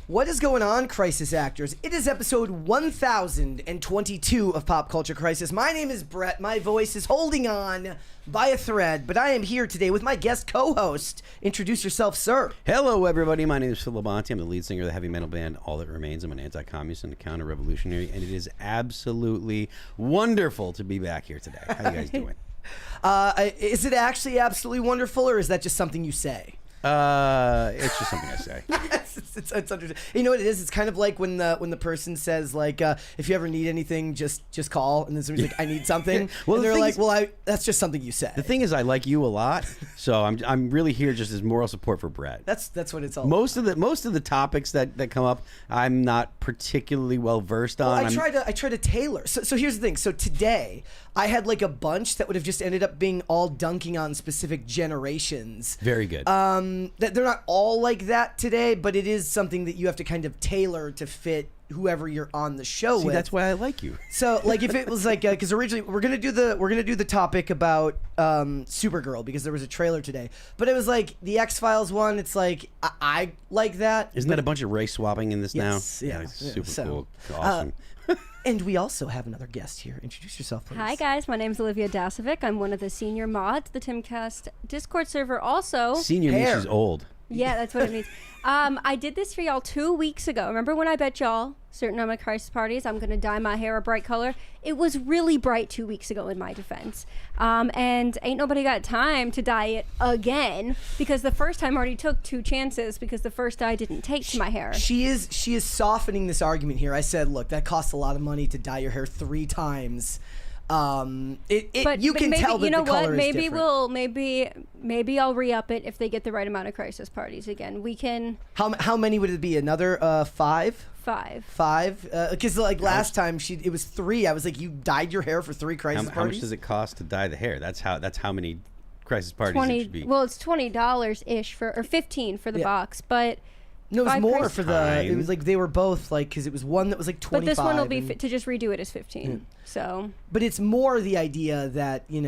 What is going on, Crisis Actors? It is episode 1022 of Pop Culture Crisis. My name is Brett. My voice is holding on by a thread, but I am here today with my guest co-host. Introduce yourself, sir. Hello, everybody. My name is Phil Labonte. I'm the lead singer of the heavy metal band All That Remains. I'm an anti-communist and a counter-revolutionary, and it is absolutely wonderful to be back here today. How you guys doing? Is it actually absolutely wonderful, or is that just something you say? It's just something I say. It's you know what it is? It's kind of like when the person says, like, if you ever need anything, just call, and then somebody's like, I need something. Well, and they're like, that's just something you say. The thing is, I like you a lot, so I'm really here just as moral support for Brett. That's what it's all most about. Most of the topics that come up, I'm not particularly well versed on. Well, I try to tailor. So here's the thing. So today I had like a bunch that would have just ended up being all dunking on specific generations. Very good. That they're not all like that today, but it is something that you have to kind of tailor to fit whoever you're on the show with. That's why I like you. So like if it was like because originally we're gonna do the topic about Supergirl because there was a trailer today, but it was like the X-Files one. It's like I like that. Isn't that a bunch of race swapping in this now? Yeah, it's super cool. Awesome. And we also have another guest here. Introduce yourself, please. Hi, guys. My name is Olivia Dasovic. I'm one of the senior mods, the Timcast Discord server also. Senior means she's old. Yeah, that's what it means. I did this for y'all 2 weeks ago. Remember when I bet y'all, certain on my crisis parties, I'm going to dye my hair a bright color? It was really bright 2 weeks ago in my defense. And ain't nobody got time to dye it again because the first time I already took 2 chances because the first dye didn't take to my hair. She is softening this argument here. I said, look, that costs a lot of money to dye your hair 3 times. But you can maybe, tell that you know the color what? Maybe is different. maybe I'll re-up it if they get the right amount of crisis parties again. We can. How many would it be? Another 5? 5. 5? Because like last time it was 3. I was like, you dyed your hair for 3 crisis parties. How much does it cost to dye the hair? That's how many crisis parties it should be. Well, it's $20 ish or 15 for the box, but. No, it was more for it was like they were both like because it was one that was like 25. But this one will be to just redo it as 15. So. But it's more the idea that you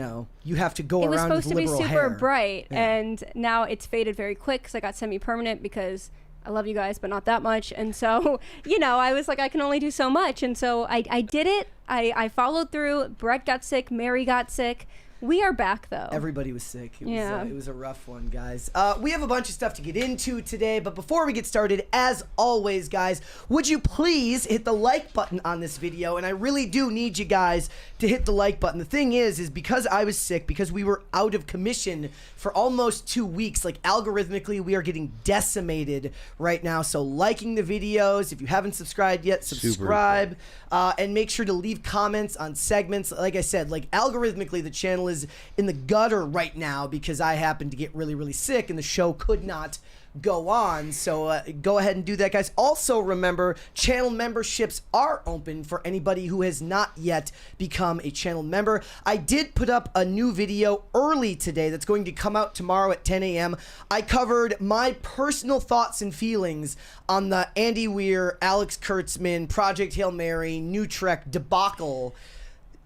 have to go around with liberal hair. It was supposed to be super bright, yeah. And now it's faded very quick because I got semi-permanent because I love you guys, but not that much. And so I was like I can only do so much, and so I did it. I followed through. Brett got sick. Mary got sick. We are back, though. Everybody was sick. It was a rough one, guys. We have a bunch of stuff to get into today, but before we get started, as always, guys, would you please hit the like button on this video? And I really do need you guys to hit the like button. The thing is because I was sick, because we were out of commission for almost 2 weeks, like algorithmically, we are getting decimated right now. So liking the videos, if you haven't subscribed yet, subscribe, and make sure to leave comments on segments. Like I said, like algorithmically, the channel is in the gutter right now because I happened to get really, really sick and the show could not go on. So go ahead and do that, guys. Also remember, channel memberships are open for anybody who has not yet become a channel member. I did put up a new video early today that's going to come out tomorrow at 10 a.m. I covered my personal thoughts and feelings on the Andy Weir, Alex Kurtzman, Project Hail Mary, New Trek debacle.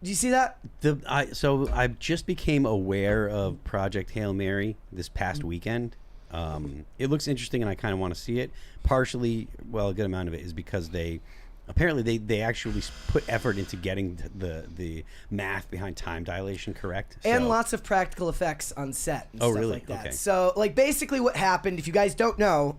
Do you see that? So I just became aware of Project Hail Mary this past weekend. It looks interesting, and I kind of want to see it. Partially, a good amount of it is because they actually put effort into getting the math behind time dilation correct. And lots of practical effects on set and stuff really? like that. Okay. So, like, basically what happened, if you guys don't know...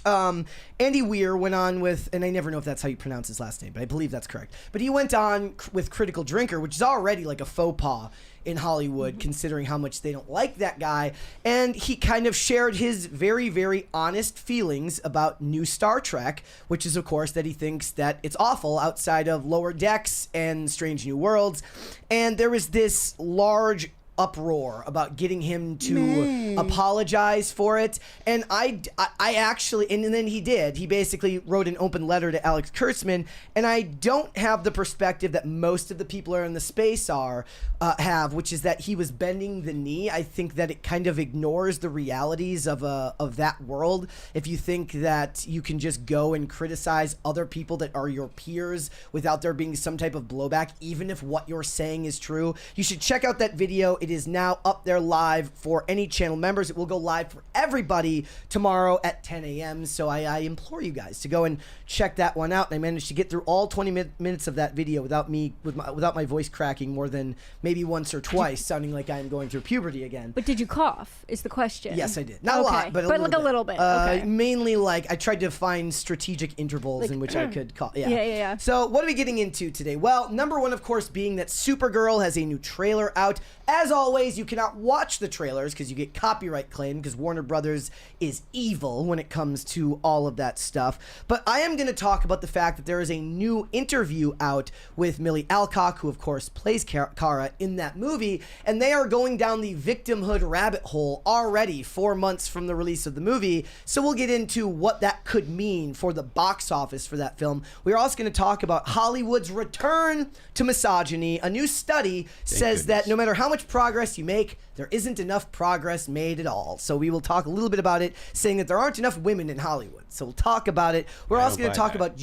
Andy Weir went on with, and I never know if that's how you pronounce his last name, but I believe that's correct. But he went on with Critical Drinker, which is already like a faux pas in Hollywood, considering how much they don't like that guy. And he kind of shared his very, very honest feelings about new Star Trek, which is, of course, that he thinks that it's awful outside of Lower Decks and Strange New Worlds. And there was this large uproar about getting him to apologize for it, and I actually, and then he did. He basically wrote an open letter to Alex Kurtzman, and I don't have the perspective that most of the people who are in the space have, which is that he was bending the knee. I think that it kind of ignores the realities of that world. If you think that you can just go and criticize other people that are your peers without there being some type of blowback, even if what you're saying is true, you should check out that video. It is now up there live for any channel members. It will go live for everybody tomorrow at 10 a.m. So I implore you guys to go and check that one out. And I managed to get through all 20 minutes of that video without my voice cracking more than maybe once or twice, sounding like I'm going through puberty again. But did you cough? Is the question? Yes, I did. Not a lot, but like a little bit. Okay. Mainly, like I tried to find strategic intervals in which I could cough. Yeah. So what are we getting into today? Well, number one, of course, being that Supergirl has a new trailer out. As always, you cannot watch the trailers because you get copyright claim because Warner Brothers is evil when it comes to all of that stuff. But I am going to talk about the fact that there is a new interview out with Millie Alcock, who of course plays Kara in that movie, and they are going down the victimhood rabbit hole already 4 months from the release of the movie. So we'll get into what that could mean for the box office for that film. We're also going to talk about Hollywood's return to misogyny. A new study says that no matter how much progress you make, there isn't enough progress made at all. So we will talk a little bit about it, saying that there aren't enough women in Hollywood. So we'll talk about it. We're also going to talk about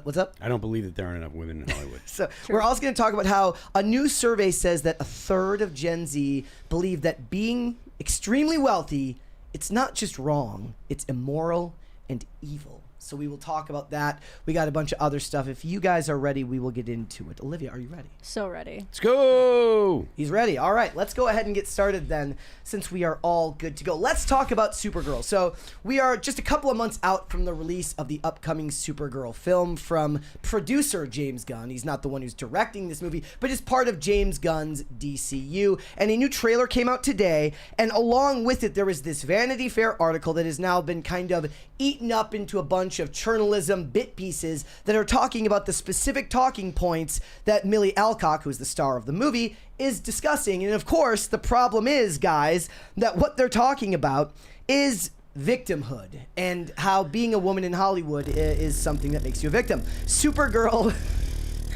what's up? I don't believe that there aren't enough women in Hollywood. So we're also going to talk about how a new survey says that a third of Gen Z believe that being extremely wealthy, it's not just wrong, it's immoral and evil. So we will talk about that. We got a bunch of other stuff. If you guys are ready, we will get into it. Olivia, are you ready? So ready. Let's go. He's ready. All right, let's go ahead and get started then, since we are all good to go. Let's talk about Supergirl. So we are just a couple of months out from the release of the upcoming Supergirl film from producer James Gunn. He's not the one who's directing this movie, but is part of James Gunn's DCU. And a new trailer came out today, and along with it, there was this Vanity Fair article that has now been kind of eaten up into a bunch of journalism bit pieces that are talking about the specific talking points that Millie Alcock, who's the star of the movie, is discussing. And of course, the problem is, guys, that what they're talking about is victimhood and how being a woman in Hollywood is something that makes you a victim. Supergirl.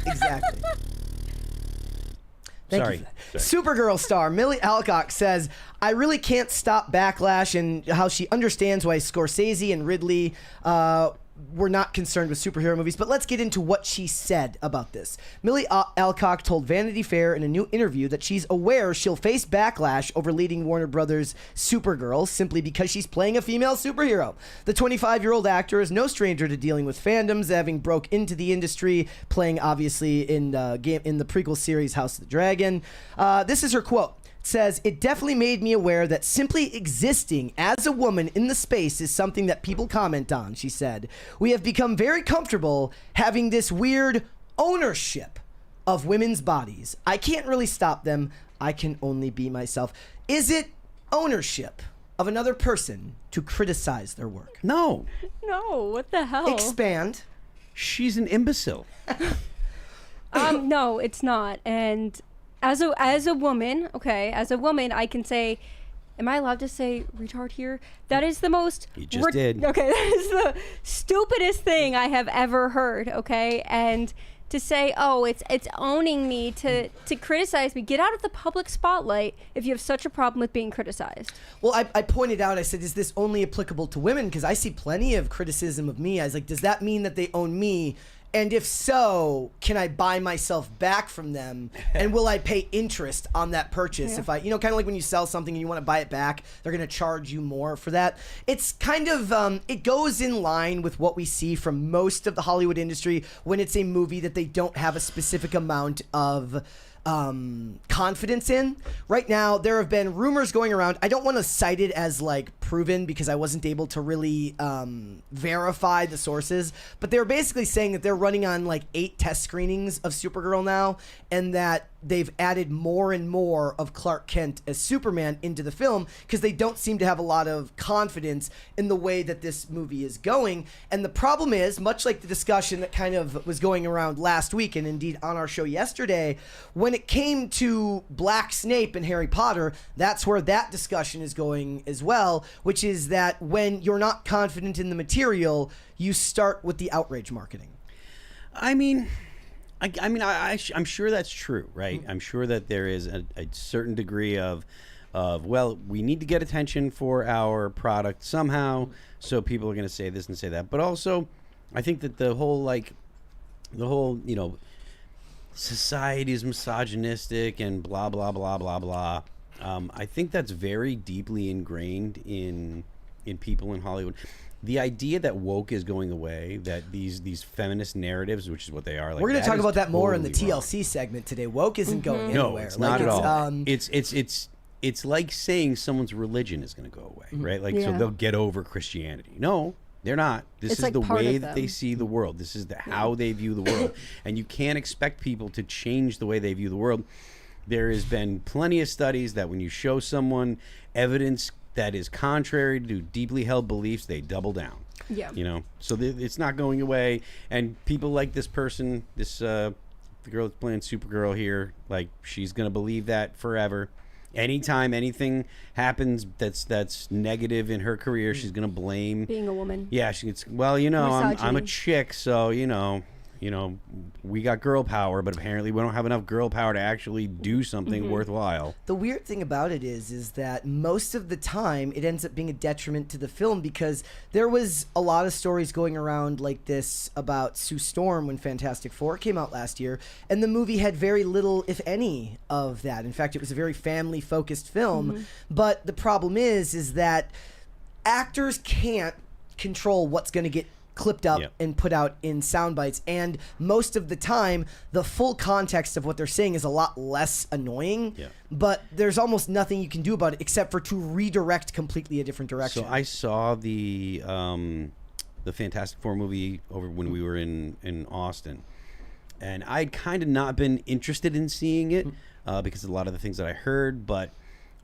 Exactly. Thank you for that. Supergirl star Millie Alcock says, I really can't stop backlash, and how she understands why Scorsese and Ridley were not concerned with superhero movies. But let's get into what she said about this. Millie Alcock told Vanity Fair in a new interview that she's aware she'll face backlash over leading Warner Brothers' Supergirl simply because she's playing a female superhero. The 25-year-old actor is no stranger to dealing with fandoms, having broke into the industry, playing obviously in the prequel series House of the Dragon. This is her quote. Says, it definitely made me aware that simply existing as a woman in the space is something that people comment on, she said. We have become very comfortable having this weird ownership of women's bodies. I can't really stop them. I can only be myself. Is it ownership of another person to criticize their work? No. No, what the hell? Expand. She's an imbecile. No, it's not. And as a woman, I can say, am I allowed to say retard here? That is the most... You just did. Okay, that is the stupidest thing I have ever heard, okay? And to say, oh, it's owning me to criticize me. Get out of the public spotlight if you have such a problem with being criticized. Well, I pointed out, I said, is this only applicable to women? Because I see plenty of criticism of me. I was like, does that mean that they own me? And if so, can I buy myself back from them? And will I pay interest on that purchase? Yeah. If I, kind of like when you sell something and you want to buy it back, they're going to charge you more for that. It's kind of, it goes in line with what we see from most of the Hollywood industry when it's a movie that they don't have a specific amount of confidence in. Right now, there have been rumors going around. I don't want to cite it as like proven because I wasn't able to really verify the sources, but they're basically saying that they're running on like 8 test screenings of Supergirl now, and that they've added more and more of Clark Kent as Superman into the film because they don't seem to have a lot of confidence in the way that this movie is going. And the problem is, much like the discussion that kind of was going around last week and indeed on our show yesterday, when it came to Black Snape and Harry Potter, that's where that discussion is going as well, which is that when you're not confident in the material, you start with the outrage marketing. I mean, I'm sure that's true, right? I'm sure that there is a certain degree of, well, we need to get attention for our product somehow, so people are going to say this and say that. But also, I think that the whole, society is misogynistic and blah, blah, blah, blah, blah. I think that's very deeply ingrained in people in Hollywood. The idea that woke is going away, that these feminist narratives, which is what they are, like, we're going to talk about that more in the totally TLC segment today. Woke isn't going anywhere. No, it's not at all. It's It's like saying someone's religion is going to go away, right? Like, so Yeah. they'll get over Christianity. No, they're not. This It's is like the part way of that they them. see the world. This is how they view the world. And you can't expect people to change the way they view the world. There has been plenty of studies that when you show someone evidence that is contrary to deeply held beliefs, they double down. Yeah. You know, so it's not going away. And people like this person, the girl that's playing Supergirl here, like, she's going to believe that forever. Anytime anything happens that's negative in her career, she's going to blame Being a woman. Yeah, she's, well, you know, I'm a Misogyny. chick, so you know, we got girl power, but apparently we don't have enough girl power to actually do something worthwhile. the weird thing about it is that most of the time it ends up being a detriment to the film, because there was a lot of stories going around like this about Sue Storm when Fantastic Four came out last year, and the movie had very little, if any, of that. In fact, it was a very family-focused film. But the problem is that actors can't control what's going to get clipped up Yep. and put out in sound bites, and most of the time the full context of what they're saying is a lot less annoying. Yeah. But there's almost nothing you can do about it except for to redirect completely a different direction. So I saw the Fantastic Four movie over when we were in Austin, and I'd kind of not been interested in seeing it because of a lot of the things that I heard, but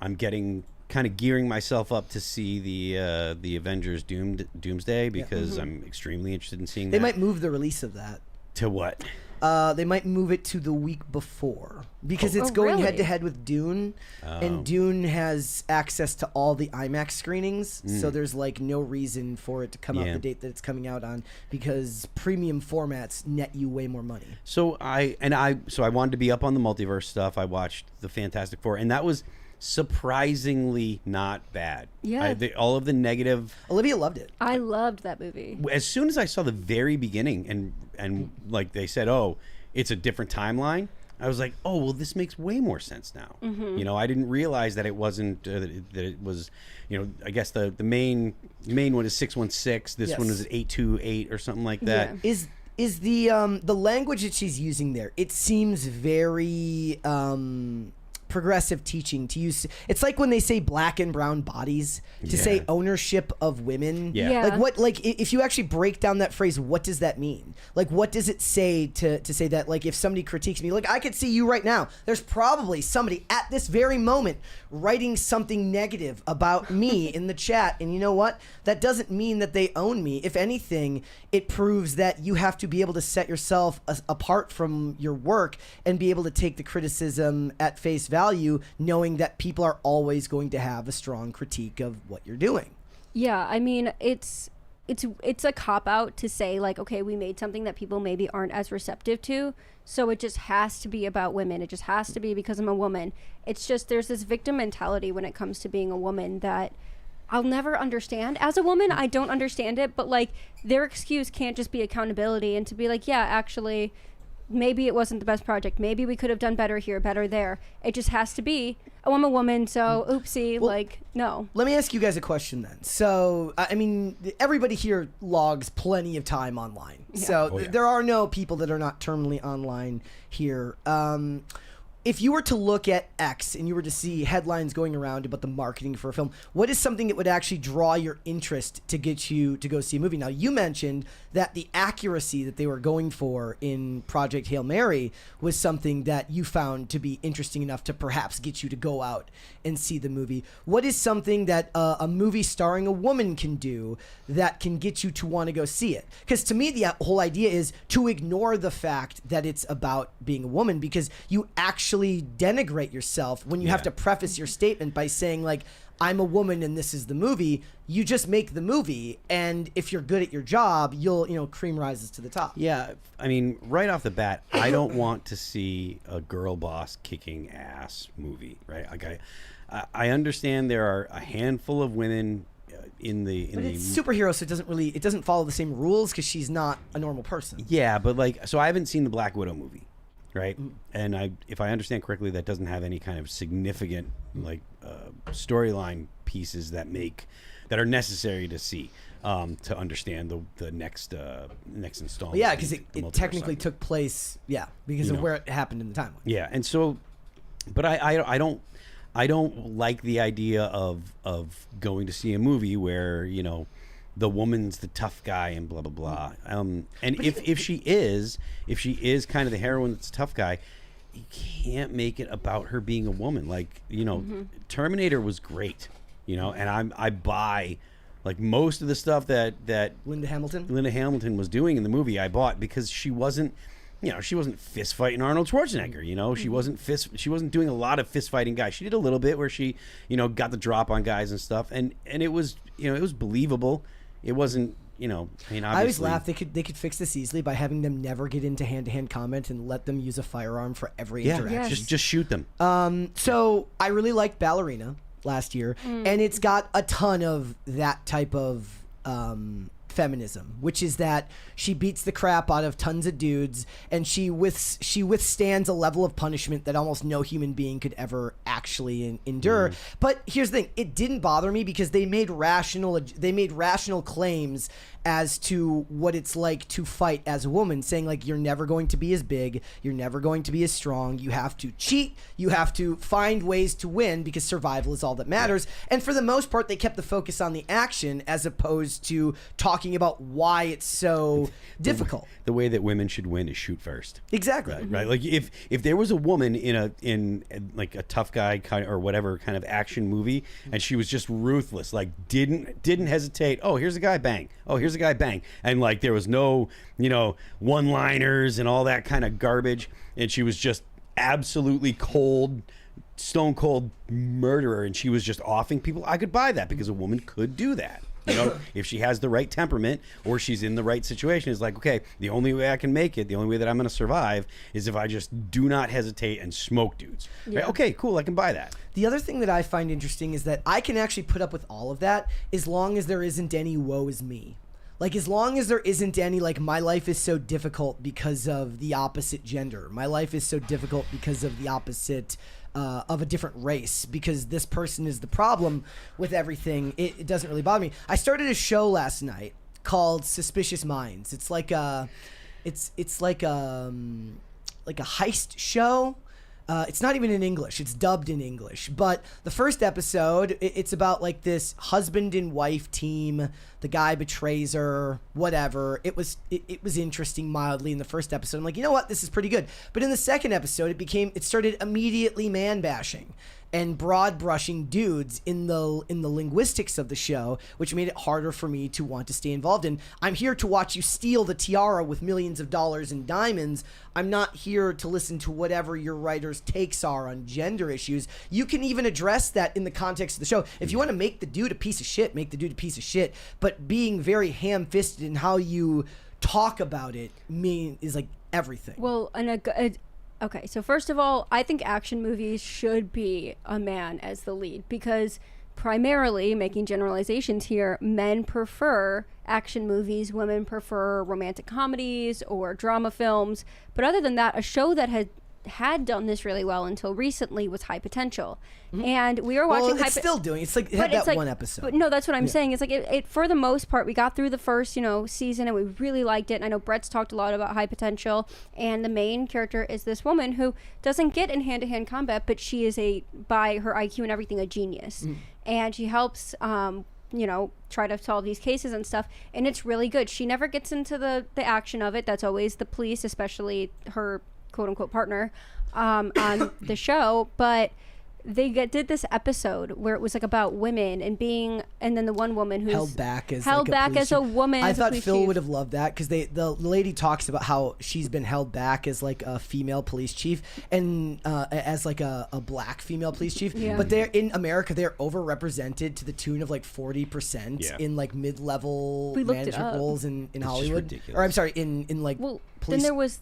I'm kind of gearing myself up to see the Avengers Doomsday, because I'm extremely interested in seeing they that. might move the release of that. To what? They might move it to the week before, because it's Oh, going really? head to head with Dune, and Dune has access to all the IMAX screenings, so there's like no reason for it to come out Yeah. the date that it's coming out on, because premium formats net you way more money. So I wanted to be up on the multiverse stuff. I watched the Fantastic Four, and that was surprisingly not bad. Yeah. All of the negative. Olivia loved it. I loved that movie. As soon as I saw the very beginning, and like they said, oh, it's a different timeline, I was like, oh, well, this makes way more sense now. You know, I didn't realize that it wasn't that it was. You know, I guess the main one is 616. This one Yes. is 828 or something like that. Yeah. Is the language that she's using there? It seems very progressive teaching to use. It's like when they say black and brown bodies to Yeah. say ownership of women. Yeah. Yeah. Like what? Like if you actually break down that phrase, what does that mean? Like what does it say to say that? Like if somebody critiques me, like I could see you right now. There's probably somebody at this very moment writing something negative about me in the chat, and you know what? That doesn't mean that they own me. If anything, it proves that you have to be able to set yourself apart from your work and be able to take the criticism at face value, knowing that people are always going to have a strong critique of what you're doing. Yeah, I mean, it's a cop out to say like, okay, we made something that people maybe aren't as receptive to, so it just has to be about women. It just has to be because I'm a woman. It's just there's this victim mentality when it comes to being a woman that I'll never understand. As a woman, I don't understand it, but like their excuse can't just be accountability and to be like, yeah, actually, maybe it wasn't the best project. Maybe we could have done better here, better there. It just has to be, oh, I'm a woman, so oopsie, Well, like, no. Let me ask you guys a question then. So, I mean, everybody here logs plenty of time online. So Oh, yeah. there are no people that are not terminally online here. If you were to look at X and you were to see headlines going around about the marketing for a film, what is something that would actually draw your interest to get you to go see a movie? Now, you mentioned that the accuracy that they were going for in Project Hail Mary was something that you found to be interesting enough to perhaps get you to go out and see the movie. What is something that a movie starring a woman can do that can get you to want to go see it? Because to me, the whole idea is to ignore the fact that it's about being a woman, because you actually denigrate yourself when you have to preface your statement by saying like, I'm a woman and this is the movie. You just make the movie, and if you're good at your job, cream rises to the top. Yeah, I mean, right off the bat, I don't want to see a girl boss kicking ass movie, right? Like I understand there are a handful of women But it's superhero, so it doesn't follow the same rules because she's not a normal person. Yeah, but like, so I haven't seen the Black Widow movie, right? And if I understand correctly, that doesn't have any kind of significant storyline pieces that are necessary to see to understand the next installment. Yeah, because it technically took place. Yeah, because of where it happened in the timeline. Yeah, and so, but I don't like the idea of going to see a movie where the woman's the tough guy and blah blah blah. And if she is kind of the heroine that's a tough guy, you can't make it about her being a woman. Like Terminator was great, and I buy like most of the stuff that Linda Hamilton was doing in the movie. I bought because she wasn't. She wasn't fist fighting Arnold Schwarzenegger. She wasn't doing a lot of fist fighting guys. She did a little bit where she, got the drop on guys and stuff, and it was, it was believable. It wasn't, obviously. I always laugh. They could fix this easily by having them never get into hand-to-hand combat and let them use a firearm for every interaction. Yes. Just shoot them. So I really liked Ballerina last year, and it's got a ton of that type of feminism, which is that she beats the crap out of tons of dudes, and she withstands a level of punishment that almost no human being could ever actually endure. But here's the thing: it didn't bother me because they made rational claims as to what it's like to fight as a woman, saying like you're never going to be as big, you're never going to be as strong, you have to cheat, you have to find ways to win because survival is all that matters. And for the most part, they kept the focus on the action as opposed to talking about why it's so difficult. The way that women should win is shoot first. Exactly. Right. Like if there was a woman in like a tough guy kind of, or whatever kind of action movie, and she was just ruthless, like didn't hesitate. Oh, here's a guy, bang. Oh, here's a guy, bang. And like there was no, one-liners and all that kind of garbage, and she was just absolutely cold, stone cold murderer, and she was just offing people. I could buy that because a woman could do that. If she has the right temperament or she's in the right situation, it's like, okay, the only way I can make it, the only way that I'm going to survive is if I just do not hesitate and smoke dudes. Yeah. Right? Okay, cool, I can buy that. The other thing that I find interesting is that I can actually put up with all of that as long as there isn't any woe is me. Like, as long as there isn't any, like, my life is so difficult because of the opposite gender. My life is so difficult because of the opposite of a different race, because this person is the problem with everything. It doesn't really bother me. I started a show last night called Suspicious Minds. It's like a heist show. It's not even in English. It's dubbed in English. But the first episode, it's about like this husband and wife team. The guy betrays her, whatever. It was interesting mildly in the first episode. I'm like, you know what? This is pretty good. But in the second episode, it started immediately man bashing and broad brushing dudes in the linguistics of the show, which made it harder for me to want to stay involved in. I'm here to watch you steal the tiara with millions of dollars in diamonds. I'm not here to listen to whatever your writer's takes are on gender issues. You can even address that in the context of the show. If you want to make the dude a piece of shit, make the dude a piece of shit. But being very ham-fisted in how you talk about it is like everything. Well, okay, so first of all, I think action movies should be a man as the lead because primarily, making generalizations here, men prefer action movies, women prefer romantic comedies or drama films. But other than that, a show that had done this really well until recently was High Potential. And we were watching it's still doing. It's like it had that one episode. But no, that's what I'm saying. It's like it for the most part, we got through the first, season and we really liked it. And I know Brett's talked a lot about High Potential, and the main character is this woman who doesn't get in hand-to-hand combat, but she is by her IQ and everything, a genius. And she helps try to solve these cases and stuff, and it's really good. She never gets into the action of it. That's always the police, especially her quote-unquote partner on the show. But they did this episode where it was like about women and then the one woman who's held back as a woman. I thought Phil would have loved that because the lady talks about how she's been held back as like a female police chief and as like a black female police chief. But they're in America, they're overrepresented to the tune of like 40% in like mid-level management roles in Hollywood. Or I'm sorry, in like police. Then there was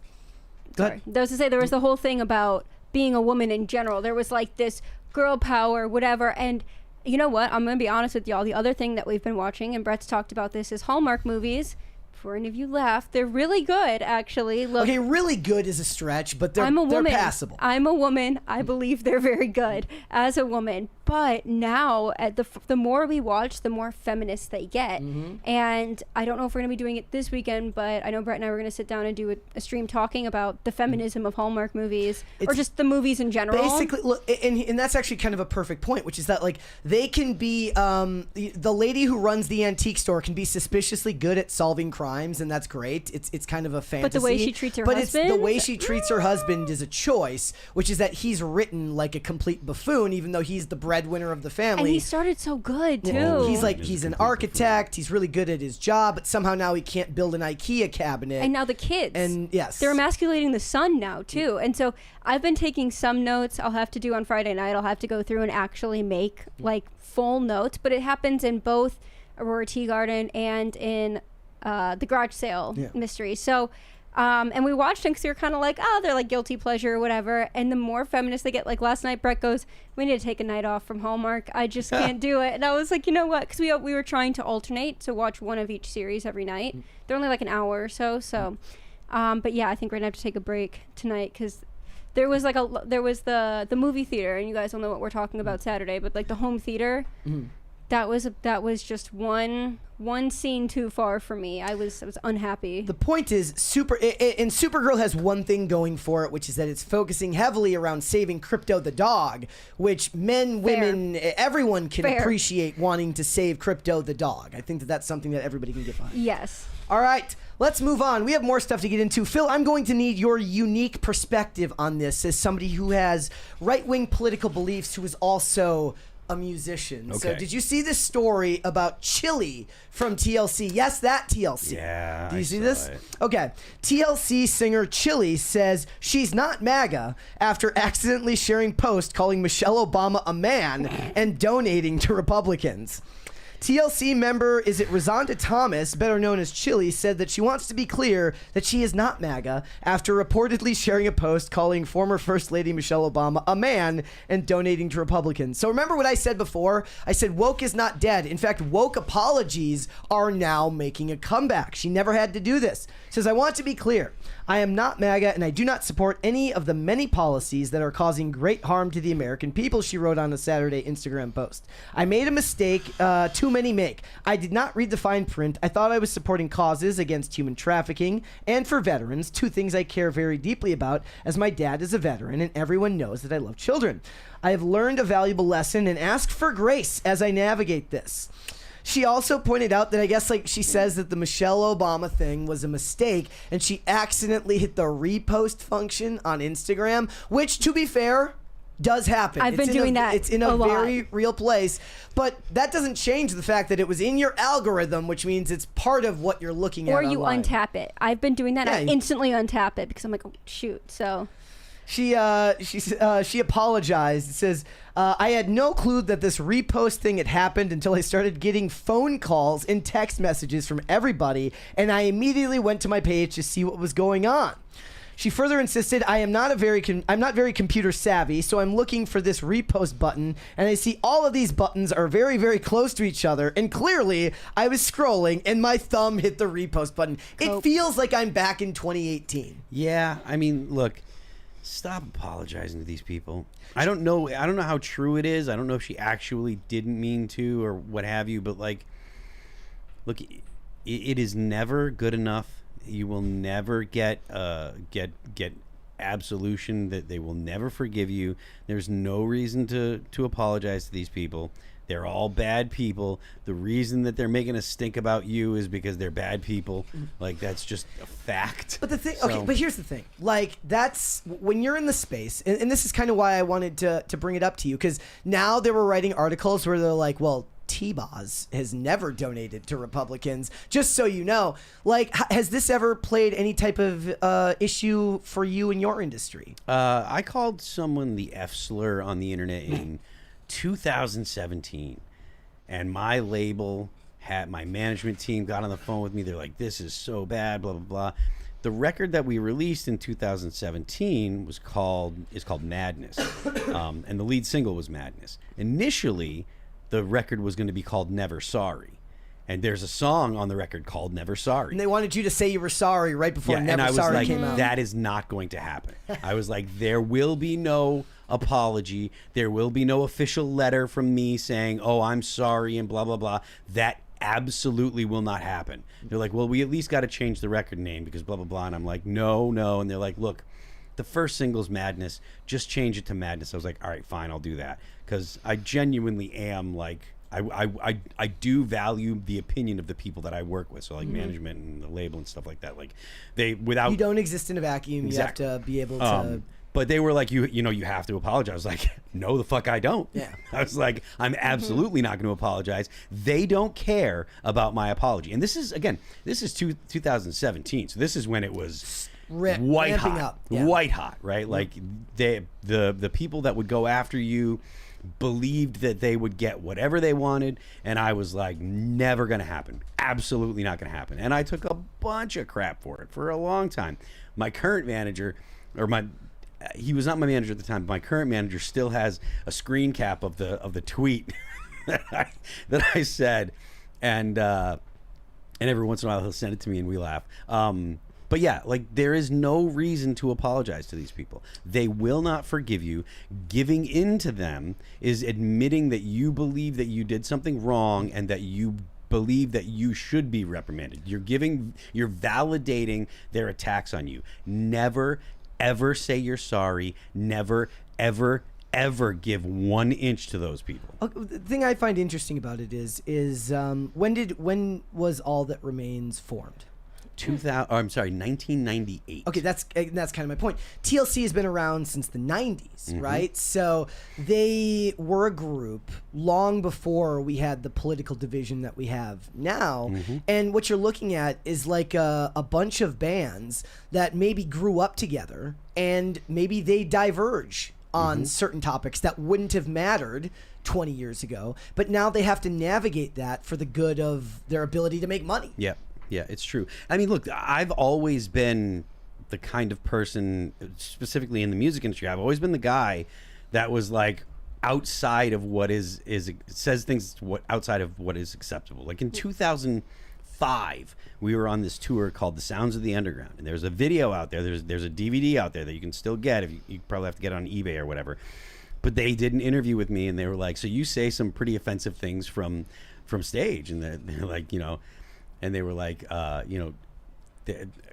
there was the whole thing about being a woman in general. There was like this girl power, whatever. And you know what? I'm going to be honest with y'all. The other thing that we've been watching, and Brett's talked about this, is Hallmark movies before any of you laugh, they're really good, actually. Look, Okay, really good is a stretch, but they're passable. I'm a woman. I believe they're very good as a woman. But now, the more we watch, the more feminist they get. And I don't know if we're going to be doing it this weekend, but I know Brett and I were going to sit down and do a stream talking about the feminism of Hallmark movies, or just the movies in general. Basically, look, and that's actually kind of a perfect point, which is that, like, they can be, the lady who runs the antique store can be suspiciously good at solving crimes, and that's great. It's kind of a fantasy. But the way she treats her husband? husband? The way she treats her husband is a choice, which is that he's written like a complete buffoon, even though he's the breadwinner of the family. And he started so good, too. Yeah. He's an architect. He's really good at his job, but somehow now he can't build an IKEA cabinet. And now the kids. And yes. They're emasculating the son now, too. And so I've been taking some notes I'll have to do on Friday night. I'll have to go through and actually make, like, full notes. But it happens in both Aurora Tea Garden and in the garage sale mystery. So, and we watched them because we were kind of like, oh, they're like guilty pleasure or whatever. And the more feminist they get, like last night, Brett goes, we need to take a night off from Hallmark. I just can't do it. And I was like, you know what? Because we were trying to alternate to watch one of each series every night. They're only like an hour or so. So, but yeah, I think we're gonna have to take a break tonight because there was like there was the movie theater, and you guys will know what we're talking about Saturday. But like the home theater. That was just one scene too far for me. I was unhappy. The point is, Supergirl has one thing going for it, which is that it's focusing heavily around saving Crypto the dog, which men, women, everyone can appreciate wanting to save Crypto the dog. I think that's something that everybody can get behind. Yes. All right, let's move on. We have more stuff to get into. Phil, I'm going to need your unique perspective on this as somebody who has right-wing political beliefs who is also a musician. Okay. So did you see this story about Chili from TLC? Yes, that TLC. Yeah. Do you see this? Okay. TLC singer Chili says she's not MAGA after accidentally sharing post calling Michelle Obama a man and donating to Republicans. TLC member, is it Rosanda Thomas, better known as Chili, said that she wants to be clear that she is not MAGA after reportedly sharing a post calling former First Lady Michelle Obama a man and donating to Republicans. So remember what I said before? I said woke is not dead. In fact, woke apologies are now making a comeback. She never had to do this. Says, I want to be clear. I am not MAGA, and I do not support any of the many policies that are causing great harm to the American people, she wrote on a Saturday Instagram post. I made a mistake, too many make. I did not read the fine print. I thought I was supporting causes against human trafficking and for veterans, two things I care very deeply about, as my dad is a veteran, and everyone knows that I love children. I have learned a valuable lesson and ask for grace as I navigate this. She also pointed out that I guess, like, she says that the Michelle Obama thing was a mistake and she accidentally hit the repost function on Instagram, which, to be fair, does happen. I've been doing that. It's in a very real place, but that doesn't change the fact that it was in your algorithm, which means it's part of what you're looking at Or you online. untap it. I've been doing that. Yeah. I instantly untap it because I'm like, oh, shoot. So she apologized. It says, I had no clue that this repost thing had happened until I started getting phone calls and text messages from everybody, and I immediately went to my page to see what was going on. She further insisted, I'm not very computer savvy, so I'm looking for this repost button, and I see all of these buttons are very, very close to each other, and clearly I was scrolling and my thumb hit the repost button. It feels like I'm back in 2018. Yeah, I mean, look, stop apologizing to these people. I don't know how true it is. I don't know if she actually didn't mean to or what have you, but like, look, it is never good enough. You will never get absolution. That they will never forgive you. There's no reason to apologize to these people. They're all bad people. The reason that they're making a stink about you is because they're bad people. Like, that's just a fact. But the thing, okay, but here's the thing. Like, that's when you're in the space, and this is kind of why I wanted to bring it up to you, because now they were writing articles where they're like, well, T-Boz has never donated to Republicans, just so you know. Like, has this ever played any type of issue for you in your industry? I called someone the F slur on the internet in 2017, and my label had, my management team got on the phone with me. They're like, this is so bad, blah blah blah. The record that we released in 2017 is called Madness, and the lead single was Madness. Initially, the record was going to be called Never Sorry, And there's a song on the record called Never Sorry. And they wanted you to say you were sorry right before Never and I was Sorry like, came out. that is not going to happen. I was like, there will be no apology. There will be no official letter from me saying, oh, I'm sorry and blah, blah, blah. That absolutely will not happen. They're like, well, we at least got to change the record name because blah, blah, blah. And I'm like, no. And they're like, look, the first single's Madness. Just change it to Madness. I was like, all right, fine, I'll do that. Because I genuinely am like, I do value the opinion of the people that I work with. So like management and the label and stuff like that. Like without you don't exist in a vacuum. Exactly. You have to be able to. But they were like, you have to apologize. I was like, no, the fuck I don't. Yeah. I was like, I'm absolutely not going to apologize. They don't care about my apology. And this is 2017. So this is when it was white hot. Up. Yeah. White hot, right? Like the people that would go after you believed that they would get whatever they wanted, and I was like, never gonna happen, absolutely not gonna happen. And I took a bunch of crap for it for a long time. My current manager, he was not my manager at the time, but my current manager still has a screen cap of the tweet that I said, and every once in a while he'll send it to me and we laugh. But yeah, like there is no reason to apologize to these people. They will not forgive you. Giving in to them is admitting that you believe that you did something wrong and that you believe that you should be reprimanded. You're validating their attacks on you. Never, ever say you're sorry. Never, ever give 1 inch to those people. The thing I find interesting about it is when was All That Remains formed? 1998. Okay, that's kind of my point. TLC has been around since the 90s, right? So they were a group long before we had the political division that we have now. And what you're looking at is like a bunch of bands that maybe grew up together and maybe they diverge on certain topics that wouldn't have mattered 20 years ago, but now they have to navigate that for the good of their ability to make money. Yeah, it's true. I mean, look, I've always been the kind of person, specifically in the music industry, I've always been the guy that was like outside of what says things outside of what is acceptable. Like in 2005, we were on this tour called The Sounds of the Underground, and there's a video out there. There's a DVD out there that you can still get. If you probably have to get it on eBay or whatever. But they did an interview with me, and they were like, "So you say some pretty offensive things from stage," and they're like, and they were like,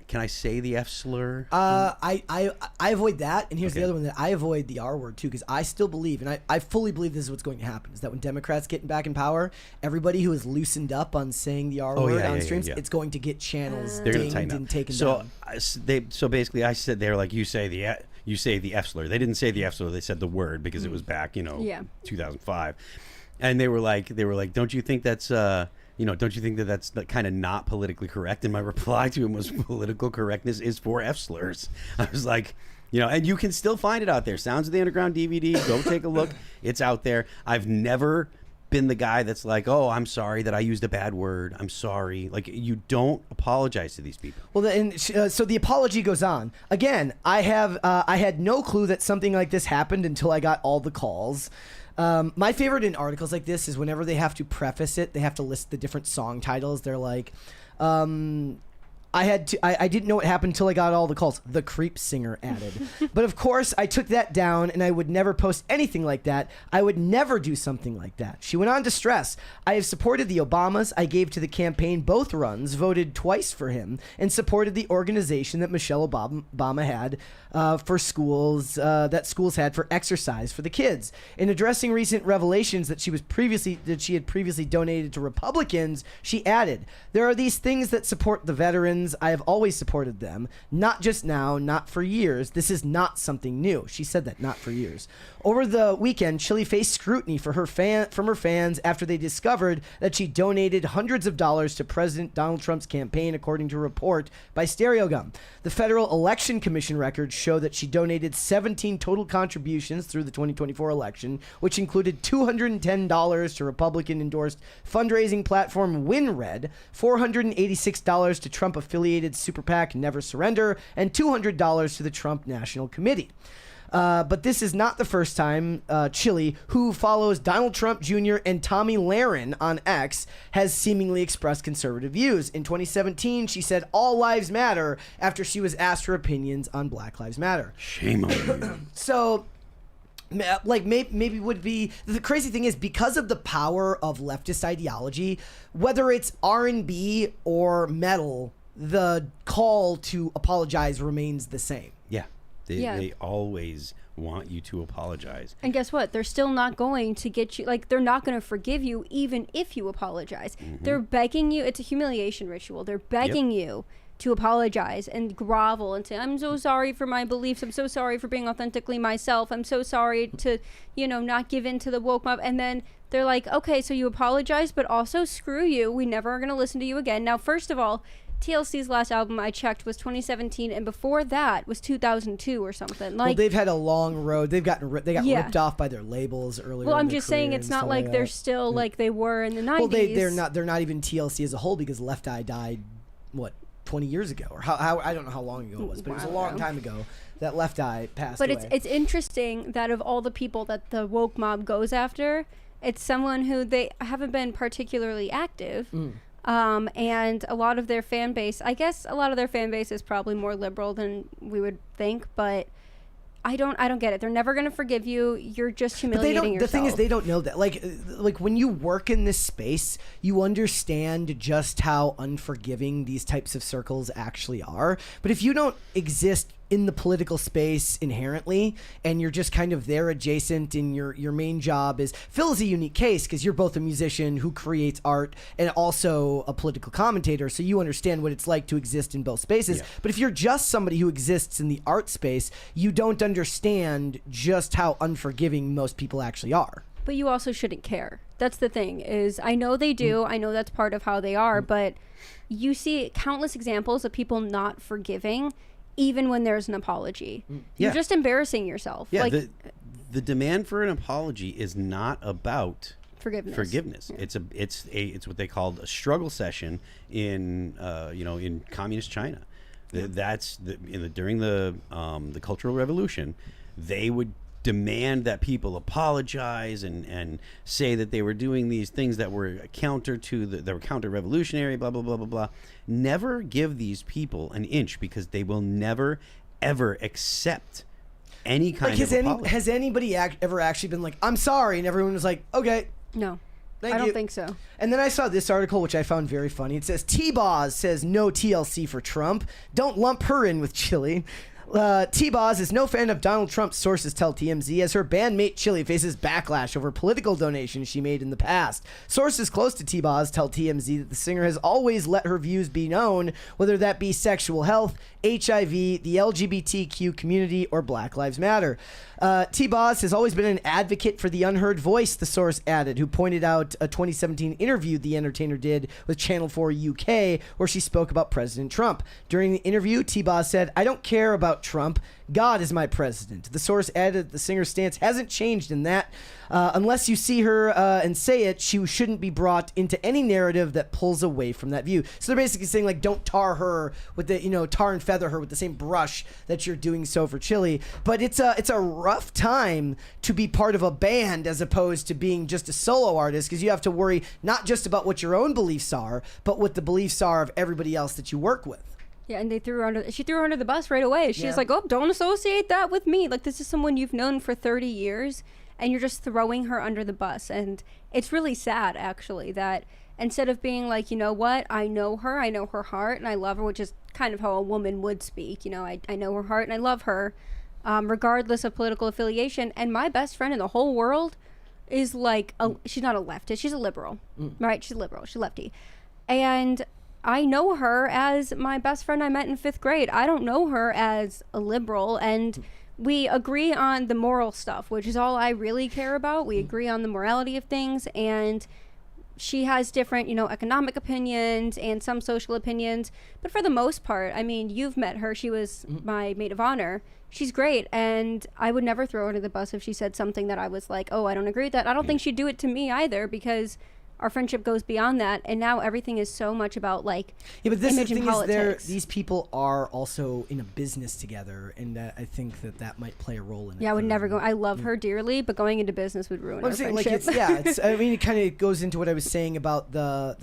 can I say the F slur? I avoid that, and here's the other one that I avoid the R word too, because I still believe, and I fully believe this is what's going to happen, is that when Democrats get back in power, everybody who is loosened up on saying the R word on streams, it's going to get channels dinged and taken down. So basically, I said they're like, you say the F slur. They didn't say the F slur. They said the word because it was back, 2005, and they were like, don't you think that's don't you think that that's kind of not politically correct? And my reply to him was, political correctness is for F slurs. I was like, and you can still find it out there. Sounds of the Underground DVD. Go take a look. It's out there. I've never been the guy that's like, oh, I'm sorry that I used a bad word. I'm sorry. Like, you don't apologize to these people. Well, so the apology goes on. Again, I had no clue that something like this happened until I got all the calls. My favorite in articles like this is whenever they have to preface it, they have to list the different song titles. They're like, I didn't know what happened until I got all the calls. The Creep Singer added. But of course, I took that down, and I would never post anything like that. I would never do something like that. She went on to stress, I have supported the Obamas. I gave to the campaign both runs, voted twice for him, and supported the organization that Michelle Obama had for schools, that schools had for exercise for the kids. In addressing recent revelations that she had previously donated to Republicans, she added, there are these things that support the veterans. I have always supported them, not just now, not for years. This is not something new. She said that, not for years. Over the weekend, Chili faced scrutiny from her fans after they discovered that she donated hundreds of dollars to President Donald Trump's campaign, according to a report by Stereogum. The Federal Election Commission records show that she donated 17 total contributions through the 2024 election, which included $210 to Republican-endorsed fundraising platform WinRed, $486 to Trump-affiliated super PAC Never Surrender, and $200 to the Trump National Committee. But this is not the first time Chili, who follows Donald Trump Jr. and Tommy Lahren on X, has seemingly expressed conservative views. In 2017, she said all lives matter after she was asked her opinions on Black Lives Matter. Shame on you. So, like, maybe would be the crazy thing is, because of the power of leftist ideology, whether it's R&B or metal, the call to apologize remains the same. Yeah. They always want you to apologize. And guess what? They're still not going to get you, like, they're not going to forgive you even if you apologize. They're begging you. It's a humiliation ritual. They're begging you to apologize and grovel and say, I'm so sorry for my beliefs. I'm so sorry for being authentically myself. I'm so sorry to, not give in to the woke mob. And then they're like, okay, so you apologize, but also screw you. We never are going to listen to you again. Now, first of all, TLC's last album I checked was 2017, and before that was 2002 or something. Like, well, they've had a long road. They got ripped off by their labels earlier. Well, I'm just saying it's not like they're still like they were in the 90s. Well, they're not even TLC as a whole, because Left Eye died 20 years ago, or how I don't know how long ago it was, but it was a long time ago that Left Eye passed away. But it's interesting that of all the people that the woke mob goes after, it's someone who they haven't been particularly active. And a lot of their fan base, I guess a lot of their fan base is probably more liberal than we would think, but I don't get it. They're never going to forgive you. You're just humiliating yourself. The thing is, they don't know that. Like when you work in this space, you understand just how unforgiving these types of circles actually are. But if you don't exist in the political space inherently, and you're just kind of there adjacent, and your main job is, Phil is a unique case because you're both a musician who creates art and also a political commentator, so you understand what it's like to exist in both spaces. Yeah. But if you're just somebody who exists in the art space, you don't understand just how unforgiving most people actually are. But you also shouldn't care. That's the thing, is I know they do. I know that's part of how they are, but you see countless examples of people not forgiving even when there's an apology. You're just embarrassing yourself. Yeah, like, the demand for an apology is not about forgiveness. Yeah. It's what they called a struggle session in in communist China. That's during the Cultural Revolution, they would demand that people apologize and say that they were doing these things that were counter-revolutionary, blah, blah, blah, blah, blah. Never give these people an inch, because they will never, ever accept any kind of apology. Has anybody ever actually been like, I'm sorry, and everyone was like, okay. No. Thank I you. don't think so. And then I saw this article, which I found very funny. It says, T-Boz says no TLC for Trump. Don't lump her in with Chili. T-Boz is no fan of Donald Trump, sources tell TMZ, as her bandmate Chili faces backlash over political donations she made in the past. Sources close to T-Boz tell TMZ that the singer has always let her views be known, whether that be sexual health, HIV, the LGBTQ community, or Black Lives Matter. T-Boz has always been an advocate for the unheard voice, the source added, who pointed out a 2017 interview the entertainer did with Channel 4 UK, where she spoke about President Trump. During the interview, T-Boz said, I don't care about Trump. God is my president. The source added that the singer's stance hasn't changed in that. Unless you see her and say it, she shouldn't be brought into any narrative that pulls away from that view. So they're basically saying, like, don't tar her with the, tar and feather her with the same brush that you're doing so for Chili. But it's a rough time to be part of a band as opposed to being just a solo artist, because you have to worry not just about what your own beliefs are, but what the beliefs are of everybody else that you work with. Yeah, and she threw her under the bus right away. She was like, oh, don't associate that with me. Like, this is someone you've known for 30 years, and you're just throwing her under the bus. And it's really sad, actually, that instead of being like, you know what, I know her heart, and I love her, which is kind of how a woman would speak. I know her heart, and I love her, regardless of political affiliation. And my best friend in the whole world is like, she's not a leftist, she's a liberal, right? She's a liberal, she's lefty. And I know her as my best friend I met in 5th grade. I don't know her as a liberal, and we agree on the moral stuff, which is all I really care about. We agree on the morality of things, and she has different, economic opinions and some social opinions. But for the most part, I mean, you've met her. She was my maid of honor. She's great, and I would never throw her under the bus if she said something that I was like, oh, I don't agree with that. I don't think she'd do it to me either, because our friendship goes beyond that, and now everything is so much about like but this image the and thing politics. is, these people are also in a business together, and I think that might play a role in it. Yeah, I would for never them. go. I love her dearly, but going into business would ruin Well, our I'm saying, friendship. I mean, it kind of goes into what I was saying about the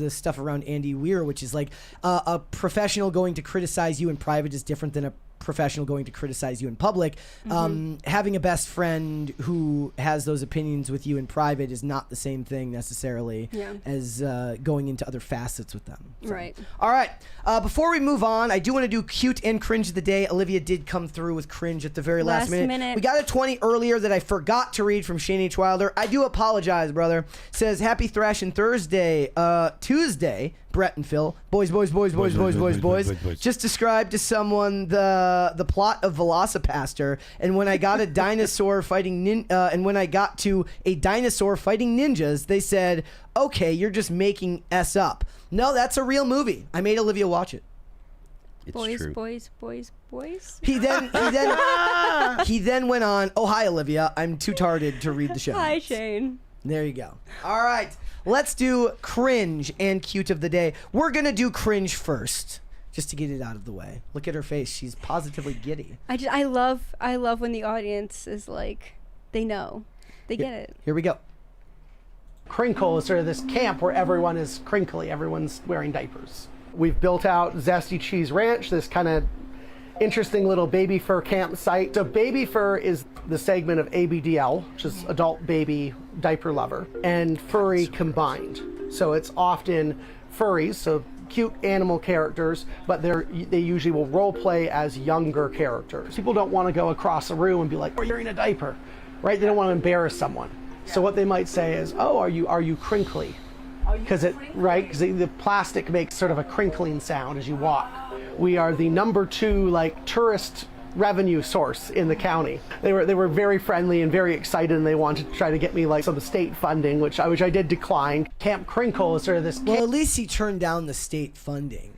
stuff around Andy Weir, which is like a professional going to criticize you in private is different than a professional going to criticize you in public. Having a best friend who has those opinions with you in private is not the same thing necessarily as going into other facets with them. So. Right. All right. Before we move on, I do want to do cute and cringe of the day. Olivia did come through with cringe at the very last minute. We got a 20 earlier that I forgot to read from Shane H. Wilder. I do apologize, brother. Says, happy Thrashing Thursday. Tuesday, Brett and Phil. Boys. Just described to someone the plot of Velocipaster, and when I got a dinosaur fighting ninjas, they said, "Okay, you're just making S up." No, that's a real movie. I made Olivia watch it. It's boys, true. boys. He then went on. Oh, hi, Olivia. I'm too tarded to read the show. Hi, Shane. There you go. All right, let's do cringe and cute of the day. We're gonna do cringe first, just to get it out of the way. Look at her face; she's positively giddy. I love when the audience is like, they know, they get it. Here we go. Crinkle is sort of this camp where everyone is crinkly, everyone's wearing diapers. We've built out Zesty Cheese Ranch, this kind of interesting little baby fur campsite. So baby fur is the segment of ABDL, which is adult baby diaper lover, and furry combined. So it's often furries, so cute animal characters, but they usually will role play as younger characters. People don't want to go across a room and be like, "Oh, you're in a diaper," right? They don't want to embarrass someone. So what they might say is, "Oh, are you crinkly?" Because the plastic makes sort of a crinkling sound as you walk. We are the number 2 tourist revenue source in the county. They were very friendly and very excited, and they wanted to try to get me some state funding, which I did decline. Camp Crinkle is sort of this. Well, at least he turned down the state funding.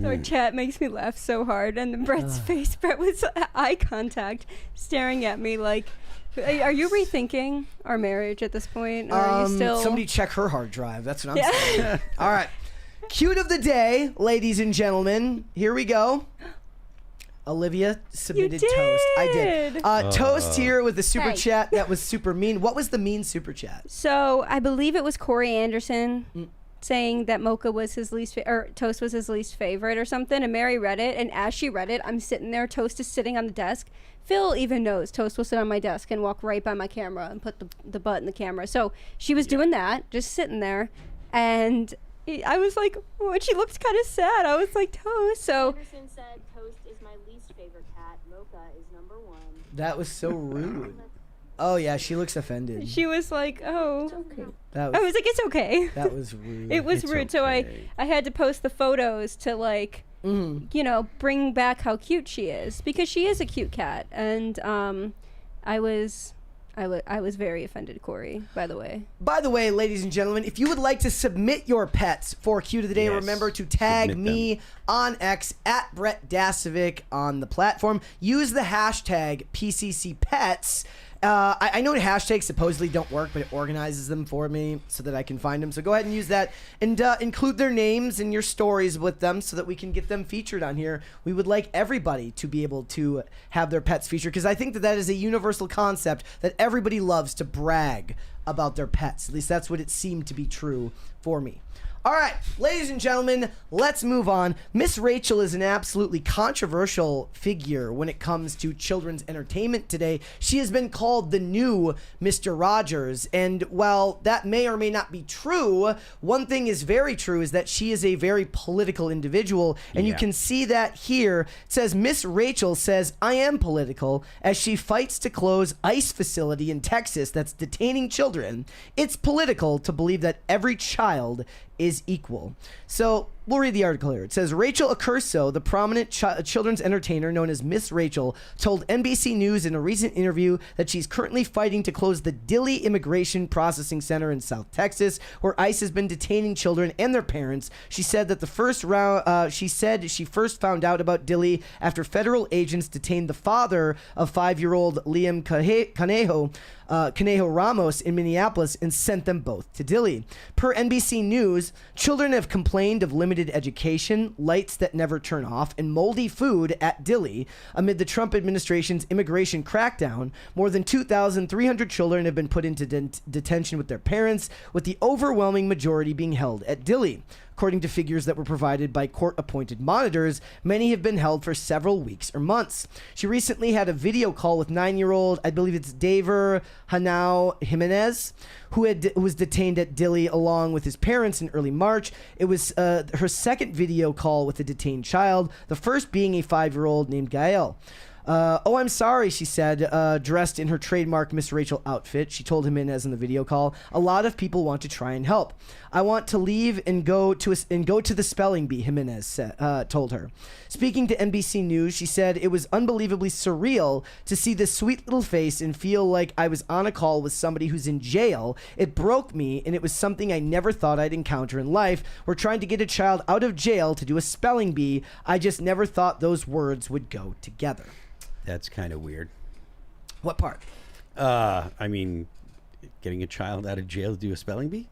Our chat makes me laugh so hard, and then Brett's face. Brett was eye contact, staring at me like. Are you rethinking our marriage at this point? Or are you still... Somebody check her hard drive. That's what I'm saying. All right. Cute of the day, ladies and gentlemen. Here we go. Olivia submitted toast. I did. Toast here with the super chat that was super mean. What was the mean super chat? So I believe it was Corey Anderson saying that mocha was his least or toast was his least favorite or something, and Mary read it, and as she read it, I'm sitting there, toast is sitting on the desk. Phil even knows toast will sit on my desk and walk right by my camera and put the butt in the camera. So she was doing that, just sitting there, and I was like, oh, and she looked kind of sad. I was like, toast. So Anderson said toast is my least favorite cat. Mocha is number 1. That was so rude. Oh yeah, she looks offended. she was like, oh. Okay. I was like, it's okay. That was rude. It was It's rude. So okay. I had to post the photos to bring back how cute she is, because she is a cute cat. And I was very offended, Corey, by the way. By the way, ladies and gentlemen, if you would like to submit your pets for Cute of the Day, Yes. remember to tag Submit me on X at Brett Dasovic on the platform. Use the hashtag PCCPets. I know hashtags supposedly don't work, but it organizes them for me so that I can find them. So go ahead and use that, and include their names in your stories with them so that we can get them featured on here. We would like everybody to be able to have their pets featured, because I think that is a universal concept that everybody loves to brag about their pets. At least that's what it seemed to be true for me. All right, ladies and gentlemen, let's move on. Miss Rachel is an absolutely controversial figure when it comes to children's entertainment today. She has been called the new Mr. Rogers, and while that may or may not be true, one thing is very true, is that she is a very political individual, and you can see that here. It says, Miss Rachel says, I am political, as she fights to close ICE facility in Texas that's detaining children. It's political to believe that every child is equal. So We'll read the article here. It says, Rachel Accurso, the prominent children's entertainer known as Miss Rachel, told NBC News in a recent interview that she's currently fighting to close the Dilley Immigration Processing Center in South Texas, where ICE has been detaining children and their parents. She said that she first found out about Dilley after federal agents detained the father of 5-year-old Liam Conejo Ramos in Minneapolis and sent them both to Dilley. Per NBC News, children have complained of limited education, lights that never turn off, and moldy food at Dilley. Amid the Trump administration's immigration crackdown, more than 2,300 children have been put into detention with their parents, with the overwhelming majority being held at Dilley. According to figures that were provided by court-appointed monitors, many have been held for several weeks or months. She recently had a video call with 9-year-old, I believe it's Daver Hanau Jimenez, who was detained at Dilley along with his parents in early March. It was her second video call with a detained child, the first being a 5-year-old named Gael. Oh, I'm sorry, she said, dressed in her trademark Miss Rachel outfit. She told Jimenez in the video call, a lot of people want to try and help. I want to leave and go to the spelling bee, Jimenez told her. Speaking to NBC News, she said, it was unbelievably surreal to see this sweet little face and feel like I was on a call with somebody who's in jail. It broke me, and it was something I never thought I'd encounter in life. We're trying to get a child out of jail to do a spelling bee. I just never thought those words would go together. That's kind of weird. What part? I mean, getting a child out of jail to do a spelling bee?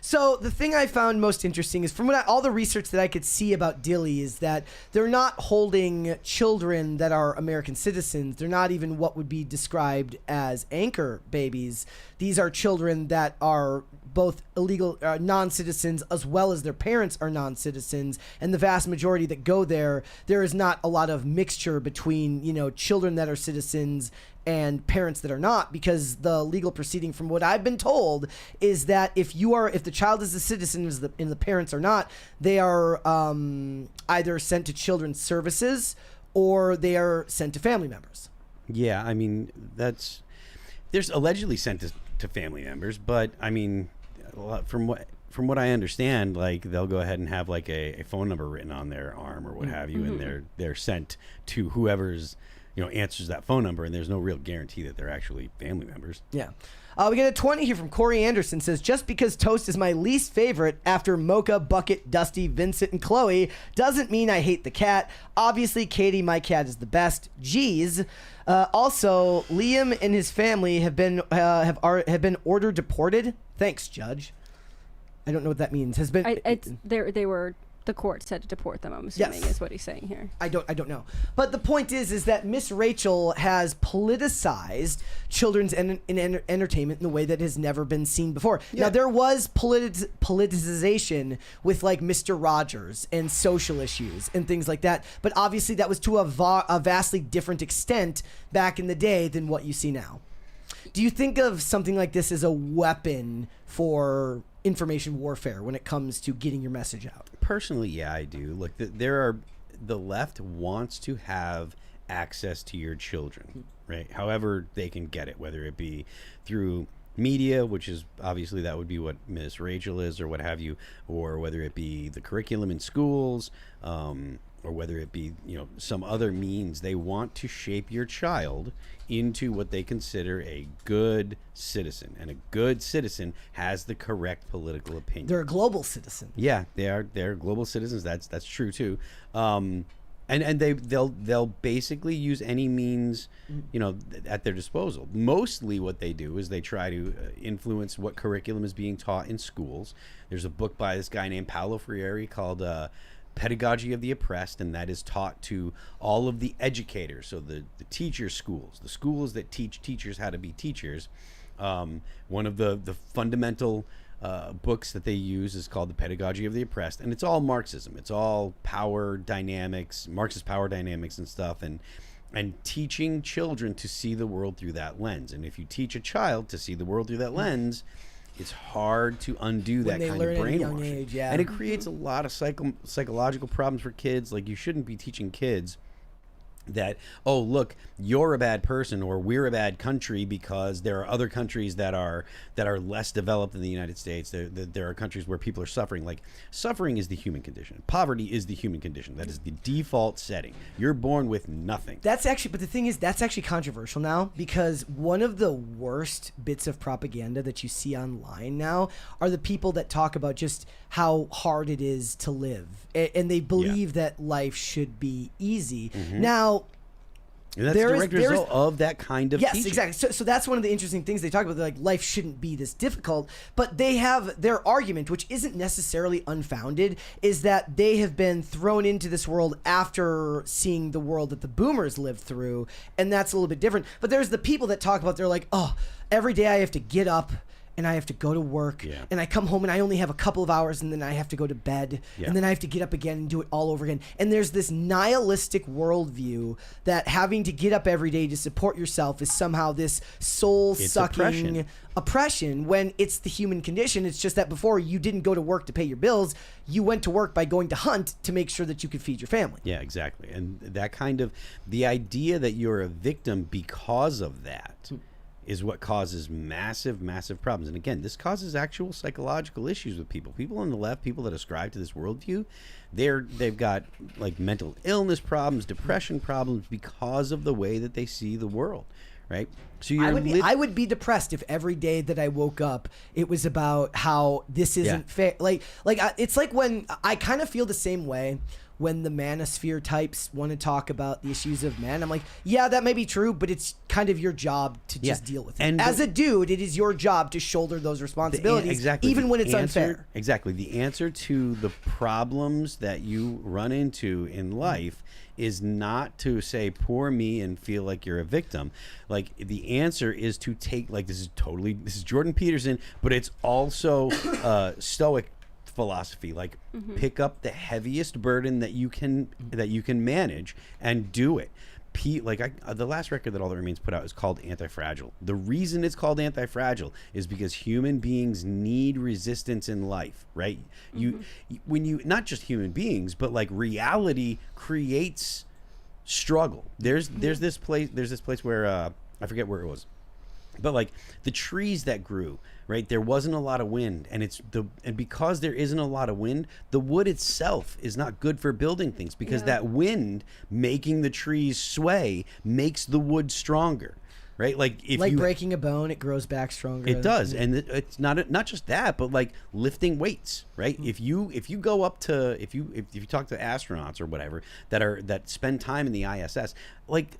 So the thing I found most interesting is from all the research that I could see about Dilley is that they're not holding children that are American citizens. They're not even what would be described as anchor babies. These are children that are both illegal non-citizens as well as their parents are non-citizens, and the vast majority that go there is not a lot of mixture between, you know, children that are citizens and parents that are not, because the legal proceeding, from what I've been told, is that if the child is a citizen and the parents are not, they are either sent to children's services or they are sent to family members. Yeah, I mean, there's allegedly sent to family members, but I mean, from what I understand, like, they'll go ahead and have like a phone number written on their arm or what have you, and they're sent to whoever's, you know, answers that phone number, and there's no real guarantee that they're actually family members. Yeah. We get a 20 here from Corey Anderson. Says, just because Toast is my least favorite after Mocha, Bucket, Dusty, Vincent, and Chloe doesn't mean I hate the cat. Obviously, Katie, my cat, is the best. Jeez. Also, Liam and his family have been ordered deported. Thanks, Judge. I don't know what that means. The court said to deport them, I'm assuming, is what he's saying here. I don't know. But the point is that Miss Rachel has politicized children's entertainment in a way that has never been seen before. Yeah. Now, there was politicization with, like, Mr. Rogers and social issues and things like that. But obviously that was to a vastly different extent back in the day than what you see now. Do you think of something like this as a weapon for information warfare when it comes to getting your message out? Personally, yeah, I do. Look, the left wants to have access to your children, right? However they can get it, whether it be through media, which is obviously that would be what Miss Rachel is or what have you, or whether it be the curriculum in schools, or whether it be, you know, some other means. They want to shape your child into what they consider a good citizen, and a good citizen has the correct political opinion. They're a global citizen. Yeah, they're global citizens. That's true too. And they'll basically use any means, you know, at their disposal. Mostly what they do is they try to influence what curriculum is being taught in schools. There's a book by this guy named Paulo Freire called Pedagogy of the Oppressed, and that is taught to all of the educators, so the teacher schools, the schools that teach teachers how to be teachers. One of the fundamental books that they use is called The Pedagogy of the Oppressed, and it's all Marxism. It's all power dynamics, Marxist power dynamics and stuff, and teaching children to see the world through that lens. And if you teach a child to see the world through that lens, it's hard to undo that kind of brainwashing. Yeah. And it creates a lot of psychological problems for kids. Like, you shouldn't be teaching kids that, oh, look, you're a bad person, or we're a bad country because there are other countries that are less developed than the United States. There are countries where people are suffering. Like, suffering is the human condition. Poverty is the human condition. That is the default setting. You're born with nothing. But the thing is, that's actually controversial now, because one of the worst bits of propaganda that you see online now are the people that talk about just how hard it is to live, and they believe that life should be easy. Now, and that's a direct result of that kind of teaching. Exactly. So that's one of the interesting things they talk about. They're like, life shouldn't be this difficult. But they have their argument, which isn't necessarily unfounded, is that they have been thrown into this world after seeing the world that the boomers lived through. And that's a little bit different. But there's the people that talk about, they're like, oh, every day I have to get up and I have to go to work, and I come home and I only have a couple of hours, and then I have to go to bed, and then I have to get up again and do it all over again. And there's this nihilistic worldview that having to get up every day to support yourself is somehow this soul-sucking oppression, when it's the human condition. It's just that before, you didn't go to work to pay your bills. You went to work by going to hunt to make sure that you could feed your family. Yeah, exactly. And that kind of, the idea that you're a victim because of that is what causes massive, massive problems. And again, this causes actual psychological issues with people. People on the left, people that ascribe to this worldview, they've got like mental illness problems, depression problems, because of the way that they see the world, right? So I would be depressed if every day that I woke up, it was about how this isn't fair. It's like when I kind of feel the same way when the manosphere types want to talk about the issues of men. I'm like, yeah, that may be true, but it's kind of your job to just deal with it. And as a dude, it is your job to shoulder those responsibilities, even when it's unfair. Exactly. The answer to the problems that you run into in life is not to say, poor me, and feel like you're a victim. Like, the answer is to take, like, this is Jordan Peterson, but it's also Stoic philosophy. Like, pick up the heaviest burden that you can manage and do it. The last record that All That Remains put out is called Anti-Fragile. The reason it's called Anti-Fragile is because human beings need resistance in life, right? When you not just human beings, but like reality creates struggle. There's this place where I forget where it was, but like the trees that grew, right? There wasn't a lot of wind, and because there isn't a lot of wind, the wood itself is not good for building things, because that wind making the trees sway makes the wood stronger, right? Like, if you breaking a bone, it grows back stronger. It does, and it's not just that, but like lifting weights, right? If you go up to if you talk to astronauts or whatever that spend time in the ISS, like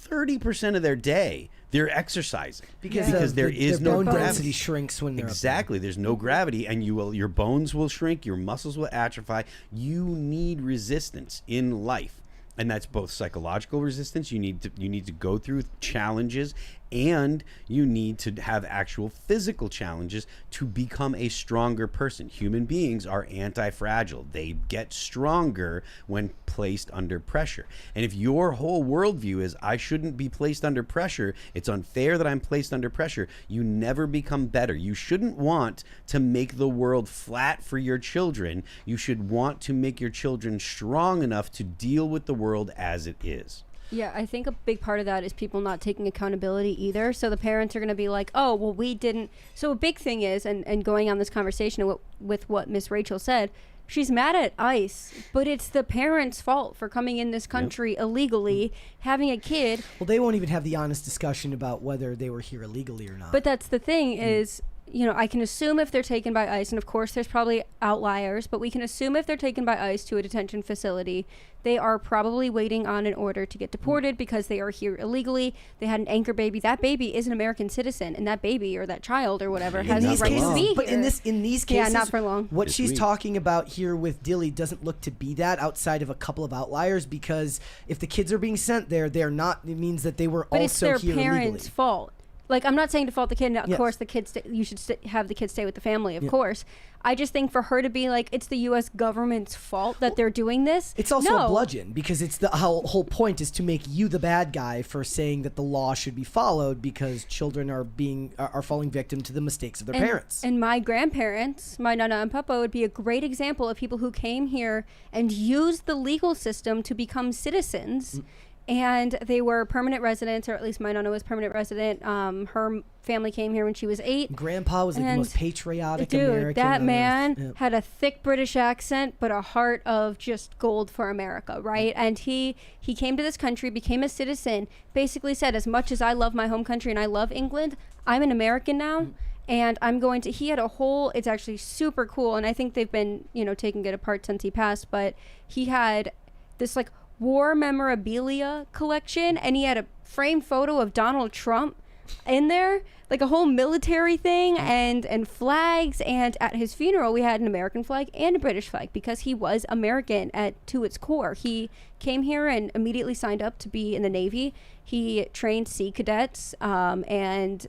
30% of their day they're exercising because there is no bone gravity. density shrinks when they're exactly. There's no gravity, and your bones will shrink, your muscles will atrophy. You need resistance in life, and that's both psychological resistance. You need to go through challenges, and you need to have actual physical challenges to become a stronger person. Human beings are anti-fragile. They get stronger when placed under pressure. And if your whole worldview is, I shouldn't be placed under pressure, it's unfair that I'm placed under pressure, you never become better. You shouldn't want to make the world flat for your children. You should want to make your children strong enough to deal with the world as it is. Yeah, I think a big part of that is people not taking accountability either. So the parents are going to be like, oh, well, we didn't. So a big thing is, and going on this conversation with what Miss Rachel said, she's mad at ICE, but it's the parents' fault for coming in this country illegally, having a kid. Well, they won't even have the honest discussion about whether they were here illegally or not. But that's the thing is, I can assume if they're taken by ICE, and of course there's probably outliers, but we can assume if they're taken by ICE to a detention facility, they are probably waiting on an order to get deported because they are here illegally. They had an anchor baby. That baby is an American citizen, and that baby or that child or whatever has the right to be here. But in these cases, yeah, not for long. What she's talking about here with Dilly doesn't look to be that, outside of a couple of outliers, because if the kids are being sent there, they're not. It means that they were also here illegally. But it's their parents' fault. Like, I'm not saying to fault the kid. Of course, the kids. You should have the kids stay with the family. Of course. I just think for her to be like, it's the U.S. government's fault that they're doing this. It's also a bludgeon, because it's the whole point is to make you the bad guy for saying that the law should be followed because children are falling victim to the mistakes of their parents. And my grandparents, my nana and papa, would be a great example of people who came here and used the legal system to become citizens. and they were permanent residents, or at least my nonna was permanent resident. Her family came here when she was 8. Grandpa was like the And most patriotic dude, American that on man earth. Yeah. had a thick British accent, but a heart of just gold for America, right? And he came to this country, became a citizen, basically said, as much as I love my home country and I love England, I'm an American now. And I'm going to, he had a whole, it's actually super cool. And I think they've been, taking it apart since he passed, but he had this like war memorabilia collection, and he had a framed photo of Donald Trump in there, like a whole military thing, and flags. And at his funeral, we had an American flag and a British flag, because he was American to its core. He came here and immediately signed up to be in the Navy. He trained Sea Cadets, and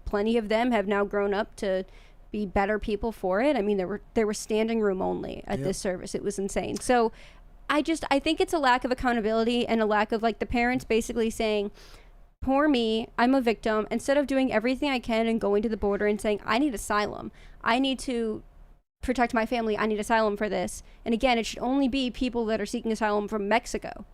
plenty of them have now grown up to be better people for it. I mean, there were standing room only at this service. It was insane. So I think it's a lack of accountability, and a lack of like the parents basically saying, poor me, I'm a victim, instead of doing everything I can and going to the border and saying, I need asylum. I need to protect my family. I need asylum for this. And again, it should only be people that are seeking asylum from Mexico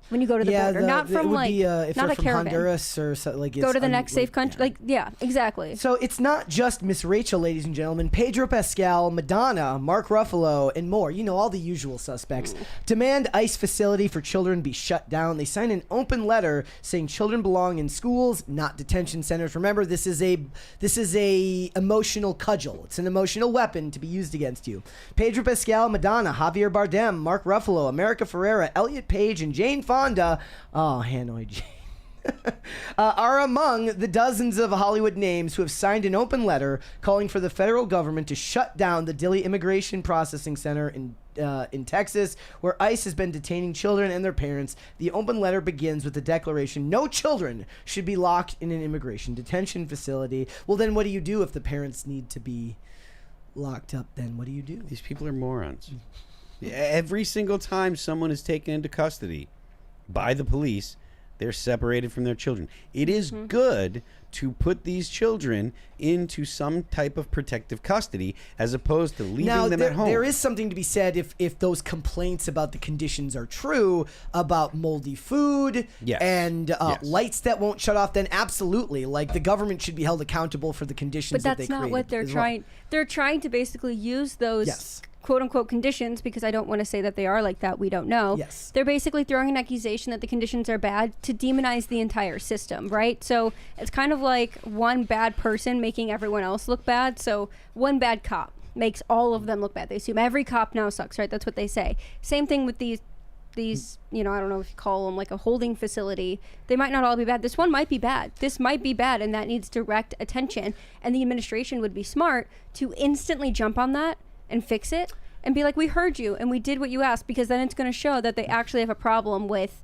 when you go to the border, not from like, if not they're a from caravan. Honduras or so, like Go to the next safe country. yeah. Exactly. So it's not just Miss Rachel, ladies and gentlemen. Pedro Pascal, Madonna, Mark Ruffalo, and more. All the usual suspects. Demand ICE facility for children be shut down. They sign an open letter saying children belong in schools, not detention centers. Remember, this is a emotional cudgel. It's an emotional weapon to be used against you. Pedro Pascal, Madonna, Javier Bardem, Mark Ruffalo, America Ferrera, Elliot Page, and Jane Fonda. Oh, Hanoi Jane. Are among the dozens of Hollywood names who have signed an open letter calling for the federal government to shut down the Dilley Immigration Processing Center in Texas, where ICE has been detaining children and their parents. The open letter begins with the declaration, no children should be locked in an immigration detention facility. Well, then what do you do if the parents need to be locked up? Then what do you do? These people are morons. Every single time someone is taken into custody by the police, they're separated from their children. It is good to put these children into some type of protective custody as opposed to leaving them at home. There is something to be said if those complaints about the conditions are true, about moldy food and lights that won't shut off, then absolutely, like, the government should be held accountable for the conditions that they created. But that's not what they're trying. They're trying to basically use those quote-unquote conditions, because I don't want to say that they are like that. We don't know. Yes. They're basically throwing an accusation that the conditions are bad to demonize the entire system, right? So it's kind of like one bad person making everyone else look bad. So one bad cop makes all of them look bad. They assume every cop now sucks, right? That's what they say. Same thing with these, I don't know if you call them like a holding facility. They might not all be bad. This one might be bad. This might be bad, and that needs direct attention. And the administration would be smart to instantly jump on that and fix it and be like, we heard you and we did what you asked, because then it's going to show that they actually have a problem with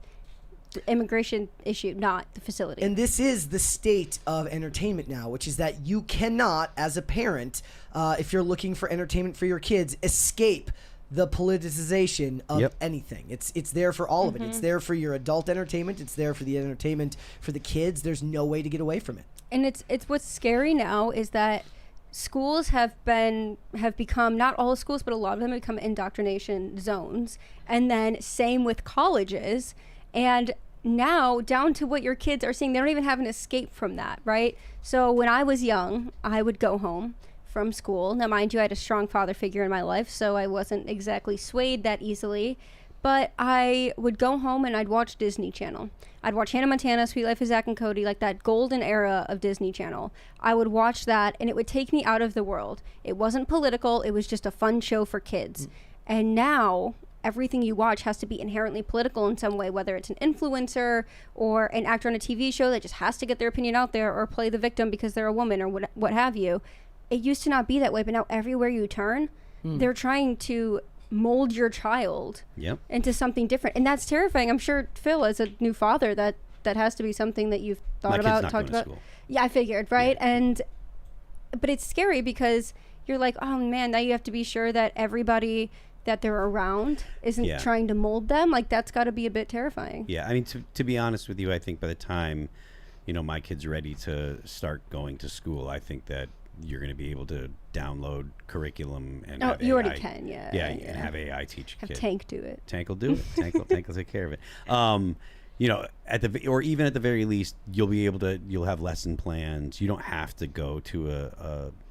the immigration issue, not the facility. And this is the state of entertainment now, which is that you cannot, as a parent, if you're looking for entertainment for your kids, escape the politicization of anything. It's there for all of it. It's there for your adult entertainment. It's there for the entertainment for the kids. There's no way to get away from it. And it's what's scary now is that schools have become, not all schools, but a lot of them have become indoctrination zones. And then same with colleges. And now down to what your kids are seeing, they don't even have an escape from that, right? So when I was young, I would go home from school. Now, mind you, I had a strong father figure in my life, so I wasn't exactly swayed that easily. But I would go home and I'd watch Disney Channel. I'd watch Hannah Montana, Sweet Life of Zack and Cody, like that golden era of Disney Channel. I would watch that and it would take me out of the world. It wasn't political. It was just a fun show for kids. And now everything you watch has to be inherently political in some way, whether it's an influencer or an actor on a TV show that just has to get their opinion out there or play the victim because they're a woman or what have you. It used to not be that way, but now everywhere you turn, they're trying to mold your child into something different, and that's terrifying. I'm sure, Phil, as a new father, that has to be something that you've thought about, talked about. Yeah, I figured, right? But it's scary because you're like, oh man, now you have to be sure that everybody that they're around isn't trying to mold them. Like, that's got to be a bit terrifying. Yeah, I mean, to be honest with you, I think by the time my kid's ready to start going to school, I think that you're going to be able to download curriculum and have you AI, already can, and have AI teach have kids. Tank do it. Tank will do it. Tank will take care of it. you know, or even at the very least, you'll have lesson plans. You don't have to go to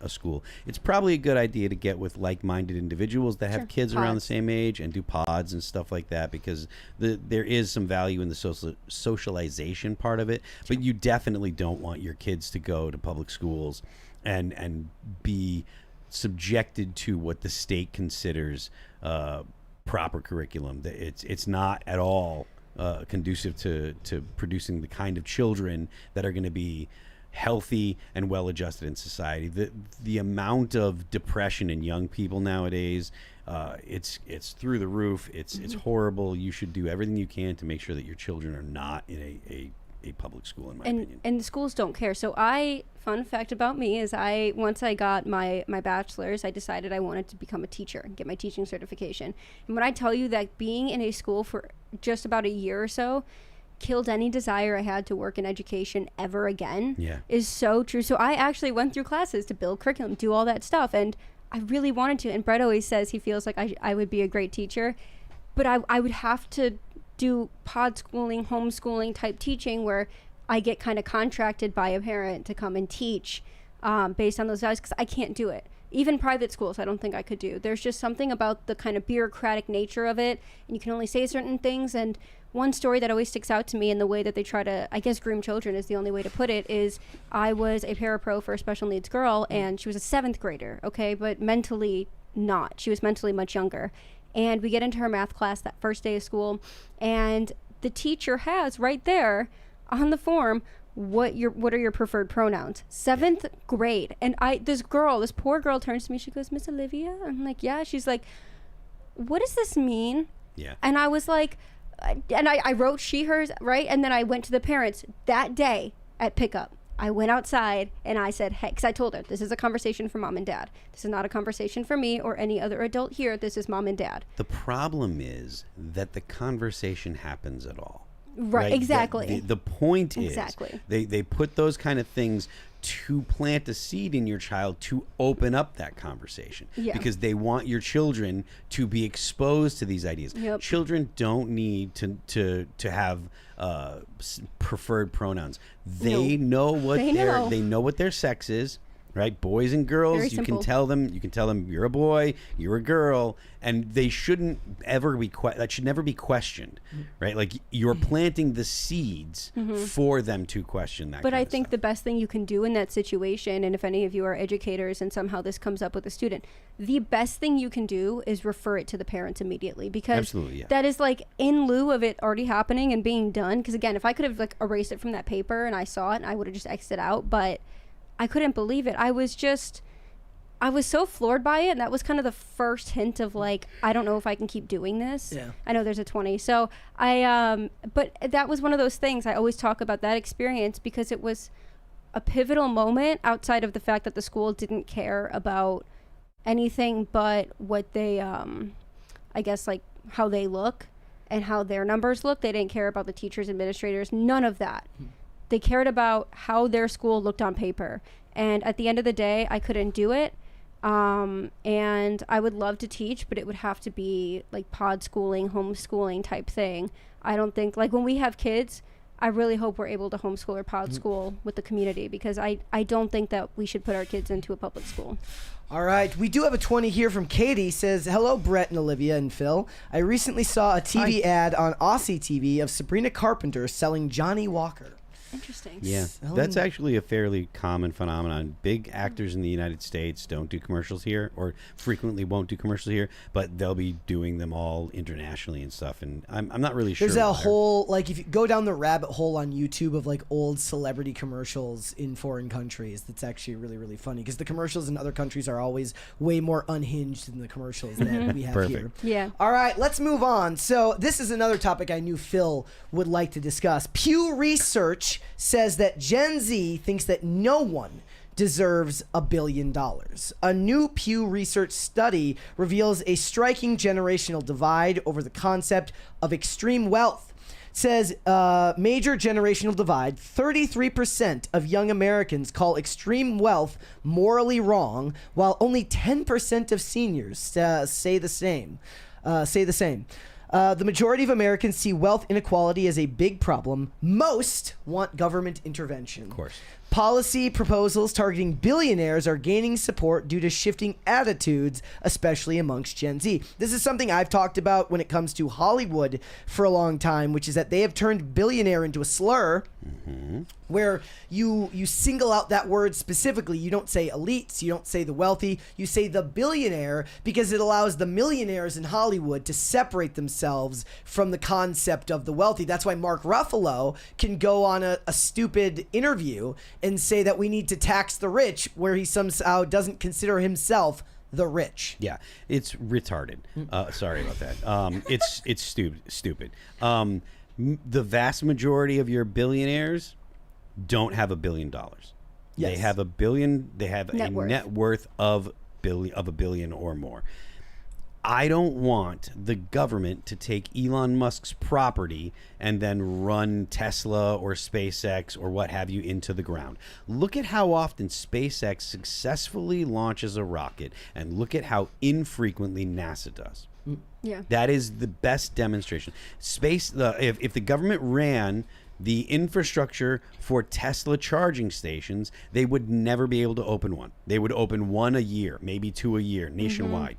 a school. It's probably a good idea to get with like-minded individuals that have kids around the same age and do pods and stuff like that, because there is some value in the socialization part of it. But you definitely don't want your kids to go to public schools and be subjected to what the state considers proper curriculum. It's not at all conducive to producing the kind of children that are going to be healthy and well-adjusted in society. The amount of depression in young people nowadays, it's through the roof. It's horrible. You should do everything you can to make sure that your children are not in a public school, in my opinion. And the schools don't care. So fun fact about me is once I got my bachelor's, I decided I wanted to become a teacher and get my teaching certification. And when I tell you that being in a school for just about a year or so killed any desire I had to work in education ever again, is so true. So I actually went through classes to build curriculum, do all that stuff, and I really wanted to. And Brett always says he feels like I would be a great teacher, but I would have to do pod schooling, homeschooling type teaching where I get kind of contracted by a parent to come and teach based on those values, because I can't do it. Even private schools, I don't think I could do. There's just something about the kind of bureaucratic nature of it, and you can only say certain things. And one story that always sticks out to me in the way that they try to, I guess, groom children is the only way to put it, is I was a parapro for a special needs girl, and she was a 7th grader, okay, but mentally not. She was mentally much younger. And we get into her math class that first day of school, and the teacher has right there on the form, what are your preferred pronouns? 7th grade. And this poor girl turns to me, she goes, "Miss Olivia?" I'm like, "Yeah." She's like, "What does this mean?" Yeah. And I was like, and I wrote she, hers, right? And then I went to the parents that day at pickup. I went outside and I said, hey, because I told her, this is a conversation for mom and dad. This is not a conversation for me or any other adult here. This is mom and dad. The problem is that the conversation happens at all. Right, exactly. The point is, exactly. They put those kind of things to plant a seed in your child to open up that conversation, because they want your children to be exposed to these ideas. Yep. Children don't need to have preferred pronouns. They know what they know what their sex is. Right, boys and girls, Very you simple. can tell them you're a boy, you're a girl, and they shouldn't ever be that should never be questioned, right? Like, you're planting the seeds for them to question that. But kind I of think stuff. the best thing you can do in that situation, and if any of you are educators and somehow this comes up with a student, the best thing you can do is refer it to the parents immediately, because Absolutely, yeah. that is like in lieu of it already happening and being done. Because again, if I could have like erased it from that paper and I saw it, I would have just exited out, but I couldn't believe it. I was so floored by it, and that was kind of the first hint of like, I don't know if I can keep doing this. Yeah. I know there's a 20. So but that was one of those things. I always talk about that experience because it was a pivotal moment outside of the fact that the school didn't care about anything but what they, I guess, like how they look and how their numbers look. They didn't care about the teachers, administrators, none of that. They cared about how their school looked on paper. And at the end of the day, I couldn't do it. And I would love to teach, but it would have to be like pod schooling, homeschooling type thing. I don't think, like when we have kids, I really hope we're able to homeschool or pod school with the community, because I don't think that we should put our kids into a public school. All right, we do have a 20 here from Katie. Says, "Hello, Brett and Olivia and Phil. I recently saw a TV ad on Aussie TV of Sabrina Carpenter selling Johnny Walker." Interesting. Yeah, that's actually a fairly common phenomenon. Big actors in the United States don't do commercials here, or frequently won't do commercials here, but they'll be doing them all internationally and stuff. And I'm not really sure. There's a whole, like, if you go down the rabbit hole on YouTube of like old celebrity commercials in foreign countries, that's actually really, really funny, because the commercials in other countries are always way more unhinged than the commercials that we have here. Yeah. All right, let's move on. So this is another topic I knew Phil would like to discuss. Pew Research says that Gen Z thinks that no one deserves $1 billion. A new Pew Research study reveals a striking generational divide over the concept of extreme wealth. It says major generational divide. 33% of young Americans call extreme wealth morally wrong, while only 10% of seniors say the same. The majority of Americans see wealth inequality as a big problem. Most want government intervention. Of course. Policy proposals targeting billionaires are gaining support due to shifting attitudes, especially amongst Gen Z. This is something I've talked about when it comes to Hollywood for a long time, which is that they have turned billionaire into a slur, where you single out that word specifically. You don't say elites, you don't say the wealthy, you say the billionaire, because it allows the millionaires in Hollywood to separate themselves from the concept of the wealthy. That's why Mark Ruffalo can go on a stupid interview and say that we need to tax the rich, where he somehow doesn't consider himself the rich. Yeah, it's retarded. Sorry about that. It's stupid. The vast majority of your billionaires don't have $1 billion. Yes. They have a billion. They have Net a worth. net worth of $1 billion or more. I don't want the government to take Elon Musk's property and then run Tesla or SpaceX or what have you into the ground. Look at how often SpaceX successfully launches a rocket, and look at how infrequently NASA does. Yeah. That is the best demonstration. If the government ran the infrastructure for Tesla charging stations, they would never be able to open one. They would open one a year, maybe 2 a year, nationwide.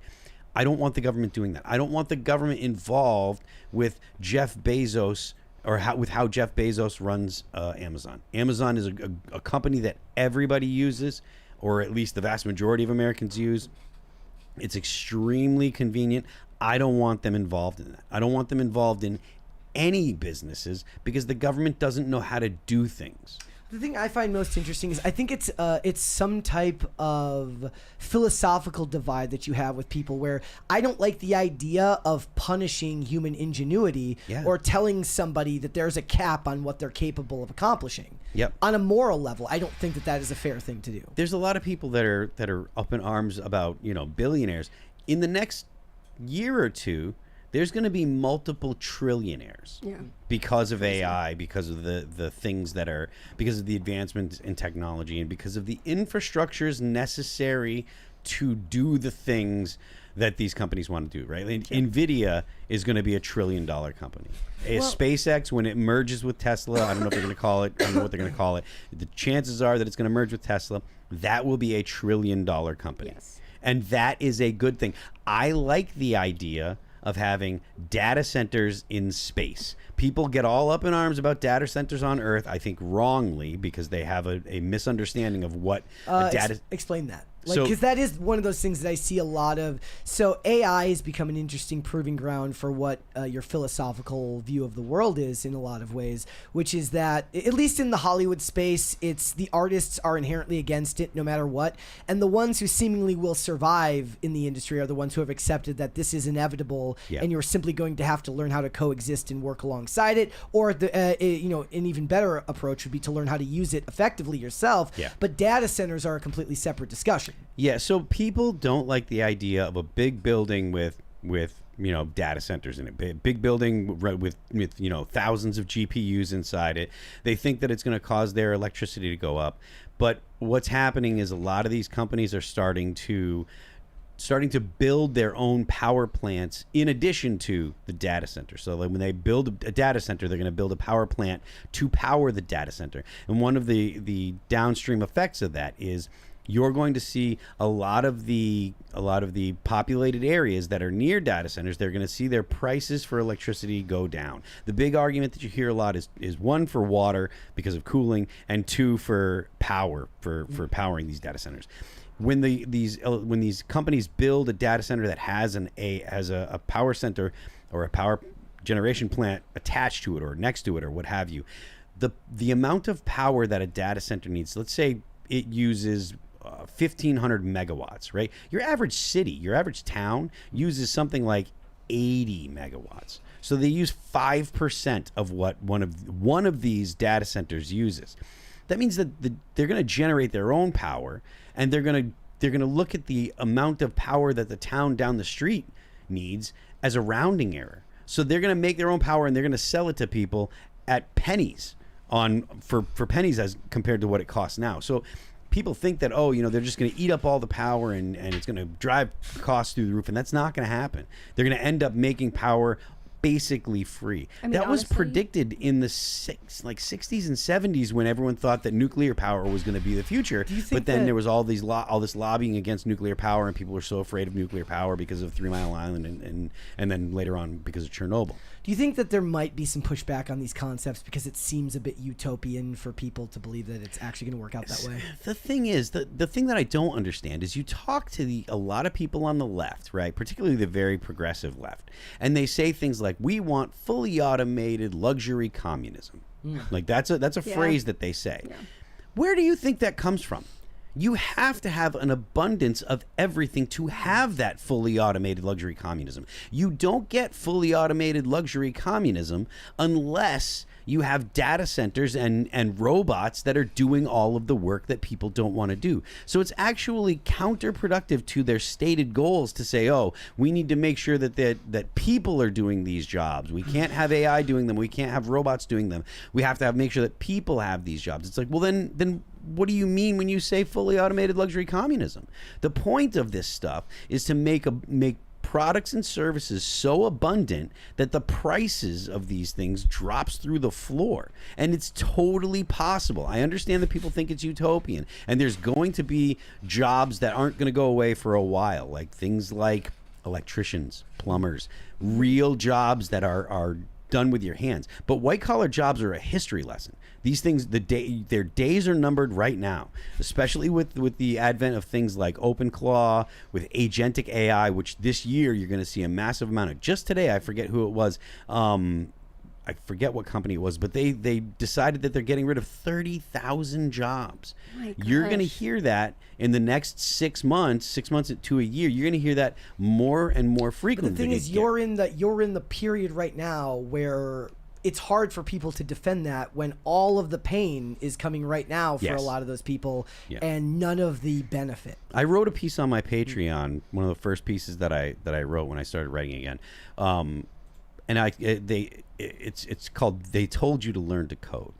I don't want the government doing that. I don't want the government involved with Jeff Bezos, or with how Jeff Bezos runs Amazon. Amazon is a company that everybody uses, or at least the vast majority of Americans use. It's extremely convenient. I don't want them involved in that. I don't want them involved in any businesses, because the government doesn't know how to do things. The thing I find most interesting is I think it's some type of philosophical divide that you have with people, where I don't like the idea of punishing human ingenuity or telling somebody that there's a cap on what they're capable of accomplishing. Yep. On a moral level, I don't think that is a fair thing to do. There's a lot of people that are up in arms about, billionaires. In the next year or two, there's going to be multiple trillionaires because of AI, because of the things that are, because of the advancements in technology, and because of the infrastructures necessary to do the things that these companies want to do, right? NVIDIA is going to be $1 trillion company. SpaceX, when it merges with Tesla, I don't know if they're going to call it, I don't know what they're going to call it. The chances are that it's going to merge with Tesla. That will be $1 trillion company. Yes. And that is a good thing. I like the idea of having data centers in space. People get all up in arms about data centers on Earth, I think wrongly, because they have a misunderstanding of what data... Explain that. Because that is one of those things that I see a lot of. So AI has become an interesting proving ground for what your philosophical view of the world is in a lot of ways, which is that, at least in the Hollywood space, it's the artists are inherently against it no matter what. And the ones who seemingly will survive in the industry are the ones who have accepted that this is inevitable, and you're simply going to have to learn how to coexist and work alongside it. Or, an even better approach would be to learn how to use it effectively yourself. Yeah. But data centers are a completely separate discussion. Yeah, so people don't like the idea of a big building with data centers in it. Big building with thousands of GPUs inside it. They think that it's going to cause their electricity to go up. But what's happening is a lot of these companies are starting to build their own power plants in addition to the data center. So when they build a data center, they're going to build a power plant to power the data center. And one of the downstream effects of that is you're going to see a lot of the populated areas that are near data centers. They're going to see their prices for electricity go down. The big argument that you hear a lot is one, for water because of cooling, and two, for power, for powering these data centers. When these companies build a data center that has a power center or a power generation plant attached to it or next to it or what have you, the amount of power that a data center needs, let's say it uses 1,500 megawatts, right? Your average city, your average town uses something like 80 megawatts. So they use 5% of what one of these data centers uses. That means that they're going to generate their own power, and they're going to look at the amount of power that the town down the street needs as a rounding error. So they're going to make their own power, and they're going to sell it to people at pennies for pennies as compared to what it costs now. So people think that, they're just going to eat up all the power and it's going to drive costs through the roof, and that's not going to happen. They're going to end up making power basically free. I mean, that was honestly, predicted in the 60s and 70s when everyone thought that nuclear power was going to be the future. But then there was all this lobbying against nuclear power, and people were so afraid of nuclear power because of 3 Mile Island and then later on because of Chernobyl. Do you think that there might be some pushback on these concepts because it seems a bit utopian for people to believe that it's actually going to work out that way? The thing is, the thing that I don't understand is you talk to a lot of people on the left, right, particularly the very progressive left, and they say things like, we want fully automated luxury communism. Like that's a phrase that they say. Yeah. Where do you think that comes from? You have to have an abundance of everything to have that fully automated luxury communism. You don't get fully automated luxury communism unless you have data centers and robots that are doing all of the work that people don't want to do. So it's actually counterproductive to their stated goals to say, oh, we need to make sure that people are doing these jobs. We can't have AI doing them. We can't have robots doing them. We have to make sure that people have these jobs. It's like, well, then what do you mean when you say fully automated luxury communism? The point of this stuff is to make products and services so abundant that the prices of these things drops through the floor. And it's totally possible. I understand that people think it's utopian, and there's going to be jobs that aren't going to go away for a while, like things like electricians, plumbers, real jobs that are done with your hands. But white collar jobs are a history lesson. These things, their days are numbered right now, especially with the advent of things like OpenClaw, with agentic AI, which this year you're going to see a massive amount of. Just today, I forget who it was. I forget what company it was, but they decided that they're getting rid of 30,000 jobs. You're going to hear that in the next 6 months to a year. You're going to hear that more and more frequently. But the thing is, you're in the period right now where it's hard for people to defend that when all of the pain is coming right now for a lot of those people and none of the benefit. I wrote a piece on my Patreon, one of the first pieces that I wrote when I started writing again. And it's called "They Told You to Learn to Code,"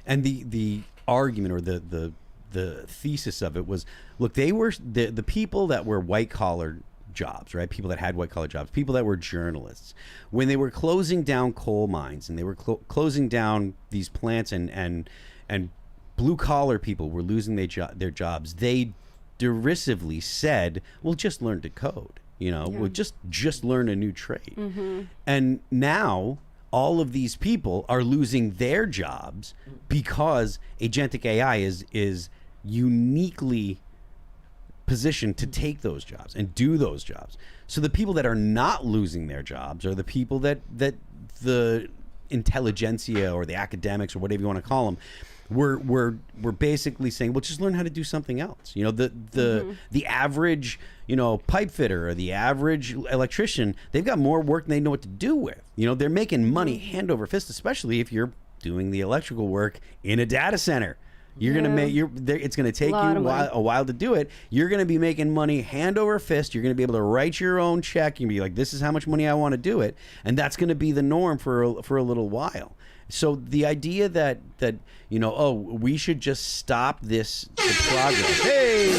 and the argument or the thesis of it was, look, they were the people that were white collar jobs, right? People that had white collar jobs, people that were journalists, when they were closing down coal mines and they were closing down these plants and blue collar people were losing their jobs. They derisively said, "Well, just learn to code." We'll just learn a new trade. Mm-hmm. And now all of these people are losing their jobs because agentic AI is uniquely positioned to take those jobs and do those jobs. So the people that are not losing their jobs are the people that the intelligentsia or the academics or whatever you want to call them we're basically saying, well, just learn how to do something else. The average pipe fitter or the average electrician, they've got more work than they know what to do with. They're making money hand over fist, especially if you're doing the electrical work in a data center. You're gonna make it's gonna take you a while to do it. You're gonna be making money hand over fist. You're gonna be able to write your own check. You're gonna be like, this is how much money I want to do it, and that's gonna be the norm for a little while. So the idea that we should just stop the progress. Hey.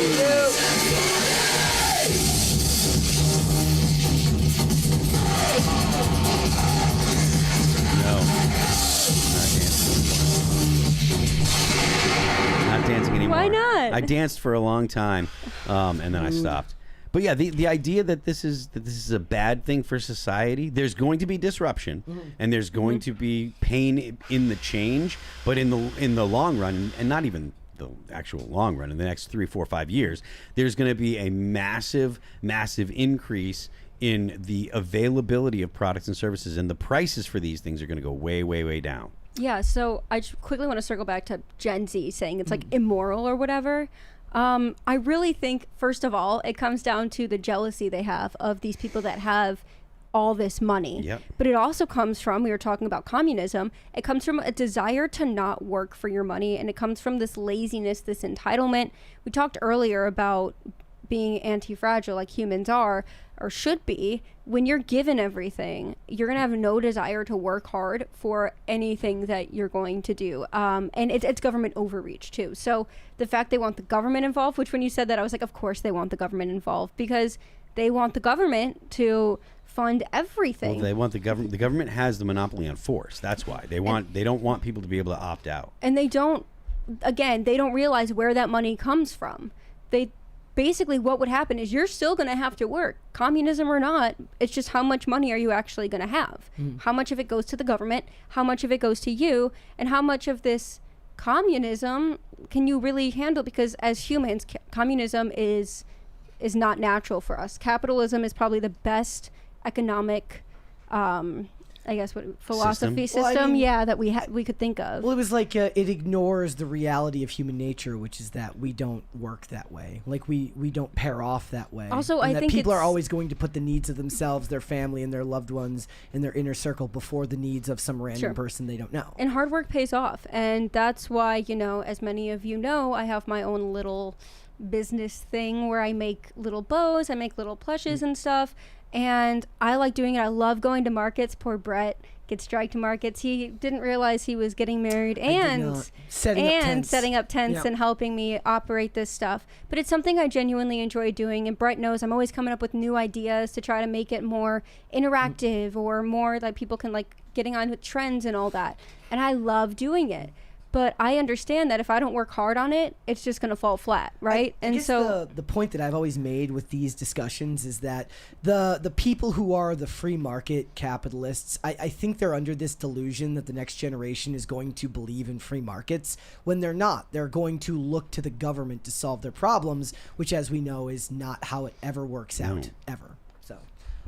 Not dancing anymore. Why not? I danced for a long time, and then I stopped. But yeah, the idea that this is a bad thing for society. There's going to be disruption, and there's going to be pain in the change. But in the long run, and not even the actual long run, in the next 3, 4, 5 years, there's going to be a massive increase in the availability of products and services, and the prices for these things are going to go way, way, way down. Yeah, so I quickly want to circle back to Gen Z saying it's like immoral or whatever. I really think, first of all, it comes down to the jealousy they have of these people that have all this money. Yep. But it also comes from, we were talking about communism, it comes from a desire to not work for your money, and it comes from this laziness, this entitlement. We talked earlier about being anti-fragile like humans are or should be. When you're given everything, you're gonna have no desire to work hard for anything that you're going to do, and it's government overreach too. So the fact they want the government involved, which when you said that, I was like, of course they want the government involved, because They want the government to fund everything. Well, they want the government. The government has the monopoly on force. That's why they don't want people to be able to opt out. And they don't realize where that money comes from. They basically, what would happen is you're still going to have to work, communism or not. It's just how much money are you actually going to have? How much of it goes to the government? How much of it goes to you? And how much of this communism can you really handle? Because as humans, communism is not natural for us. Capitalism is probably the best economic I guess what philosophy system, Well, I mean, that we could think of. Well, it was like it ignores the reality of human nature, which is that we don't work that way. Like we don't pair off that way. Also, and I that think people are it's- always going to put the needs of themselves, their family, and their loved ones in their inner circle before the needs of some random Sure. person they don't know. And hard work pays off. And that's why, as many of you know, I have my own little business thing where I make little bows, I make little plushes and stuff. And I like doing it. I love going to markets. Poor Brett gets dragged to markets. He didn't realize he was getting married and setting up tents Yeah. and helping me operate this stuff. But it's something I genuinely enjoy doing. And Brett knows I'm always coming up with new ideas to try to make it more interactive or more like people can like getting on with trends and all that. And I love doing it. But I understand that if I don't work hard on it, it's just going to fall flat, right? I guess the point that I've always made with these discussions is that the people who are the free market capitalists, I think they're under this delusion that the next generation is going to believe in free markets when they're not. They're going to look to the government to solve their problems, which, as we know, is not how it ever works out, ever. So.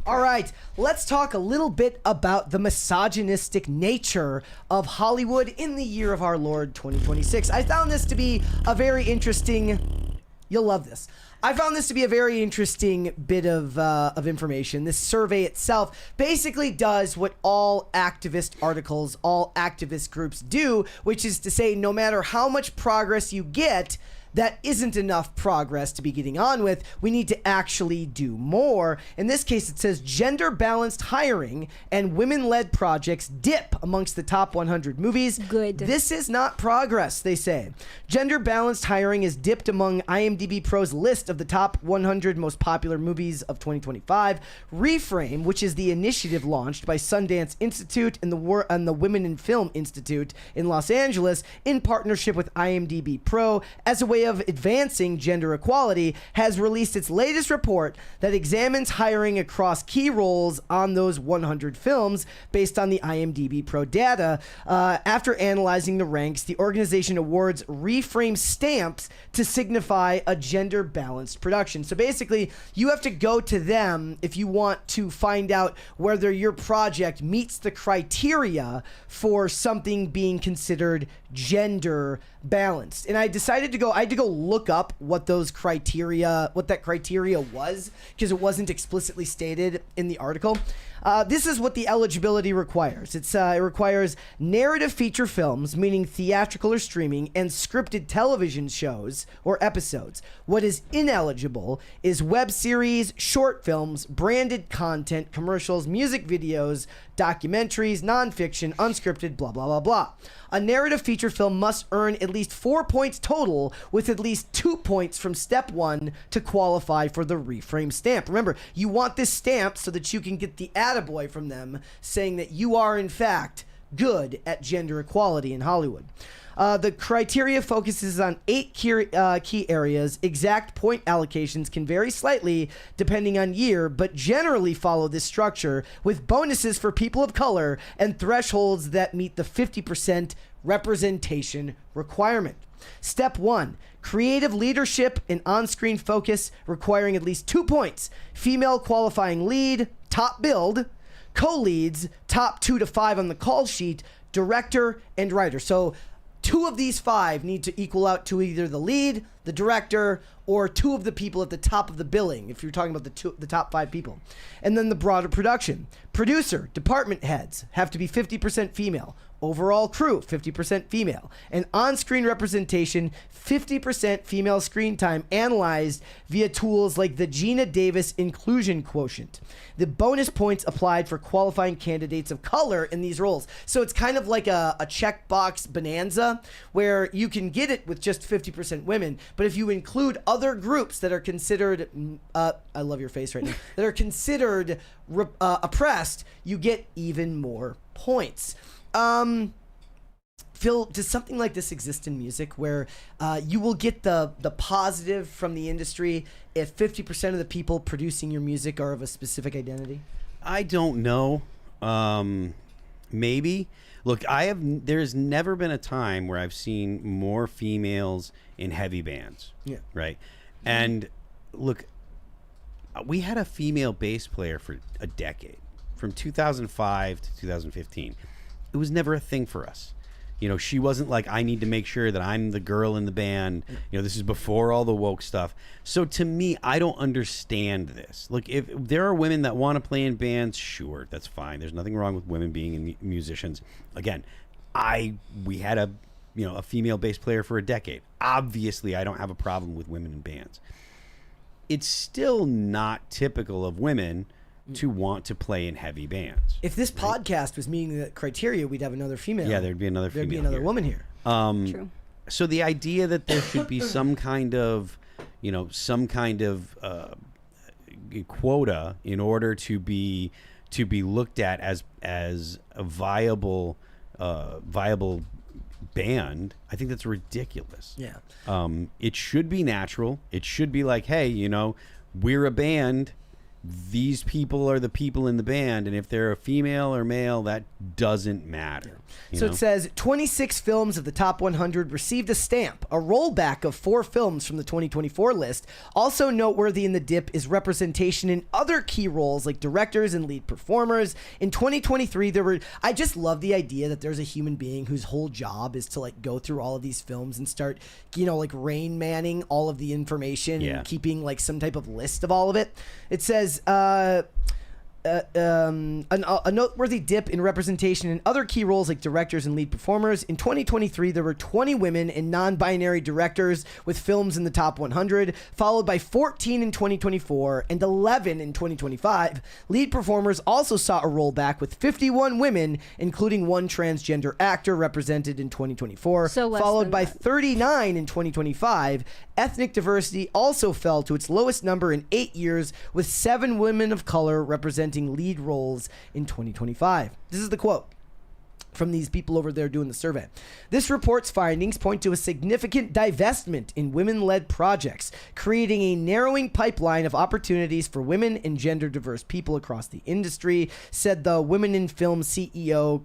All right, let's talk a little bit about the misogynistic nature of Hollywood in the year of our Lord 2026. I found this to be a very interesting... You'll love this. I found this to be a very interesting bit of information. This survey itself basically does what all activist articles, all activist groups do, which is to say no matter how much progress you get, that isn't enough progress to be getting on with. We need to actually do more. In this case, it says gender-balanced hiring and women-led projects dip amongst the top 100 movies. Good. This is not progress, they say. Gender-balanced hiring is dipped among IMDb Pro's list of the top 100 most popular movies of 2025. Reframe, which is the initiative launched by Sundance Institute and the Women in Film Institute in Los Angeles in partnership with IMDb Pro as a way of advancing gender equality, has released its latest report that examines hiring across key roles on those 100 films based on the IMDb Pro data. After analyzing the ranks, the organization awards reframe stamps to signify a gender-balanced production. So basically, you have to go to them if you want to find out whether your project meets the criteria for something being considered gender balanced. And I decided I had to go look up what that criteria was, because it wasn't explicitly stated in the article. This is what the eligibility requires. It requires narrative feature films, meaning theatrical or streaming, and scripted television shows or episodes. What is ineligible is web series, short films, branded content, commercials, music videos, documentaries, nonfiction, unscripted, blah, blah, blah, blah. A narrative feature film must earn at least 4 points total, with at least 2 points from step 1 to qualify for the reframe stamp. Remember, you want this stamp so that you can get the attaboy from them saying that you are, in fact, good at gender equality in Hollywood. The criteria focuses on 8 key areas. Exact point allocations can vary slightly depending on year, but generally follow this structure, with bonuses for people of color and thresholds that meet the 50% representation requirement. Step 1, creative leadership and on-screen focus, requiring at least 2 points. Female qualifying lead, top build, co-leads, top 2 to 5 on the call sheet, director, and writer. So 2 of these 5 need to equal out to either the lead, the director, or 2 of the people at the top of the billing, if you're talking about the top 5 people. And then the broader production. Producer, department heads have to be 50% female. Overall crew, 50% female. And on-screen representation, 50% female screen time analyzed via tools like the Gina Davis Inclusion Quotient. The bonus points applied for qualifying candidates of color in these roles. So it's kind of like a checkbox bonanza where you can get it with just 50% women, but if you include other groups that are considered, I love your face right now, that are considered oppressed, you get even more points. Phil, does something like this exist in music where you will get the positive from the industry if 50% of the people producing your music are of a specific identity? I don't know. Maybe. Look, there's never been a time where I've seen more females in heavy bands. Yeah. Right. And look, we had a female bass player for a decade, from 2005 to 2015. It was never a thing for us. You know, she wasn't like, I need to make sure that I'm the girl in the band. You know, this is before all the woke stuff. So to me, I don't understand this. Look, if there are women that want to play in bands, sure, that's fine. There's nothing wrong with women being musicians. Again, we had a female bass player for a decade. Obviously, I don't have a problem with women in bands. It's still not typical of women to want to play in heavy bands. If this podcast was meeting the criteria, we'd have another female. Yeah, there'd be another female. There'd be another woman here. True. So the idea that there should be some kind of, quota in order to be looked at as a viable band, I think that's ridiculous. Yeah. It should be natural. It should be like, hey, we're a band. These people are the people in the band, and if they're a female or male, that doesn't matter. So it says 26 films of the top 100 received a stamp, a rollback of 4 films from the 2024 list. Also noteworthy in the dip is representation in other key roles like directors and lead performers. In 2023, I just love the idea that there's a human being whose whole job is to like go through all of these films and start, like Rain Manning all of the information and keeping like some type of list of all of it. It says, a noteworthy dip in representation in other key roles like directors and lead performers. In 2023, there were 20 women and non-binary directors with films in the top 100, followed by 14 in 2024 and 11 in 2025. Lead performers also saw a rollback with 51 women, including 1 transgender actor represented in 2024, followed by 39 in 2025. Ethnic diversity also fell to its lowest number in 8 years, with 7 women of color representing lead roles in 2025. This is the quote from these people over there doing the survey. This report's findings point to a significant divestment in women-led projects, creating a narrowing pipeline of opportunities for women and gender-diverse people across the industry, said the Women in Film CEO,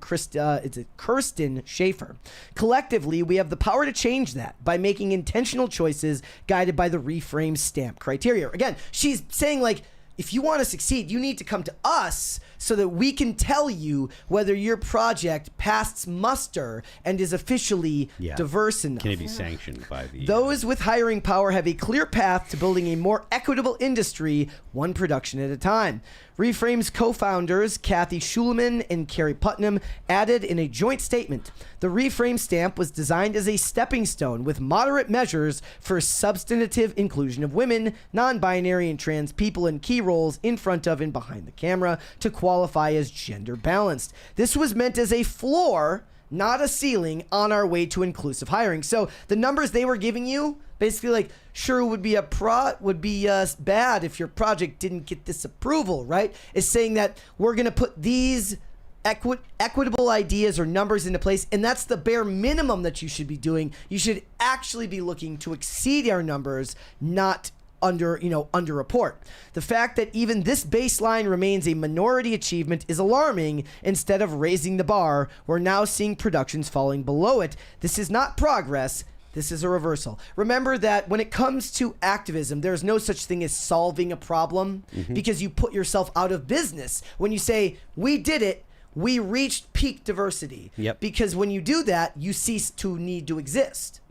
Kirsten Schaefer. Collectively, we have the power to change that by making intentional choices guided by the reframe stamp criteria. Again, she's saying like, if you want to succeed, you need to come to us so that we can tell you whether your project passed muster and is officially diverse enough. Can it be sanctioned by the... Those with hiring power have a clear path to building a more equitable industry, one production at a time. Reframe's co-founders, Kathy Schuleman and Carrie Putnam, added in a joint statement, the Reframe stamp was designed as a stepping stone with moderate measures for substantive inclusion of women, non-binary and trans people in key roles in front of and behind the camera to qualify as gender balanced. This was meant as a floor, not a ceiling, on our way to inclusive hiring. So the numbers they were giving you, basically like, sure, would be bad if your project didn't get this approval, right? Is saying that we're going to put these equitable ideas or numbers into place, and that's the bare minimum that you should be doing. You should actually be looking to exceed our numbers, not underreport. The fact that even this baseline remains a minority achievement is alarming. Instead of raising the bar, we're now seeing productions falling below it. This is not progress. This is a reversal. Remember that when it comes to activism, there's no such thing as solving a problem because you put yourself out of business. When you say, we did it, we reached peak diversity. Because when you do that, you cease to need to exist.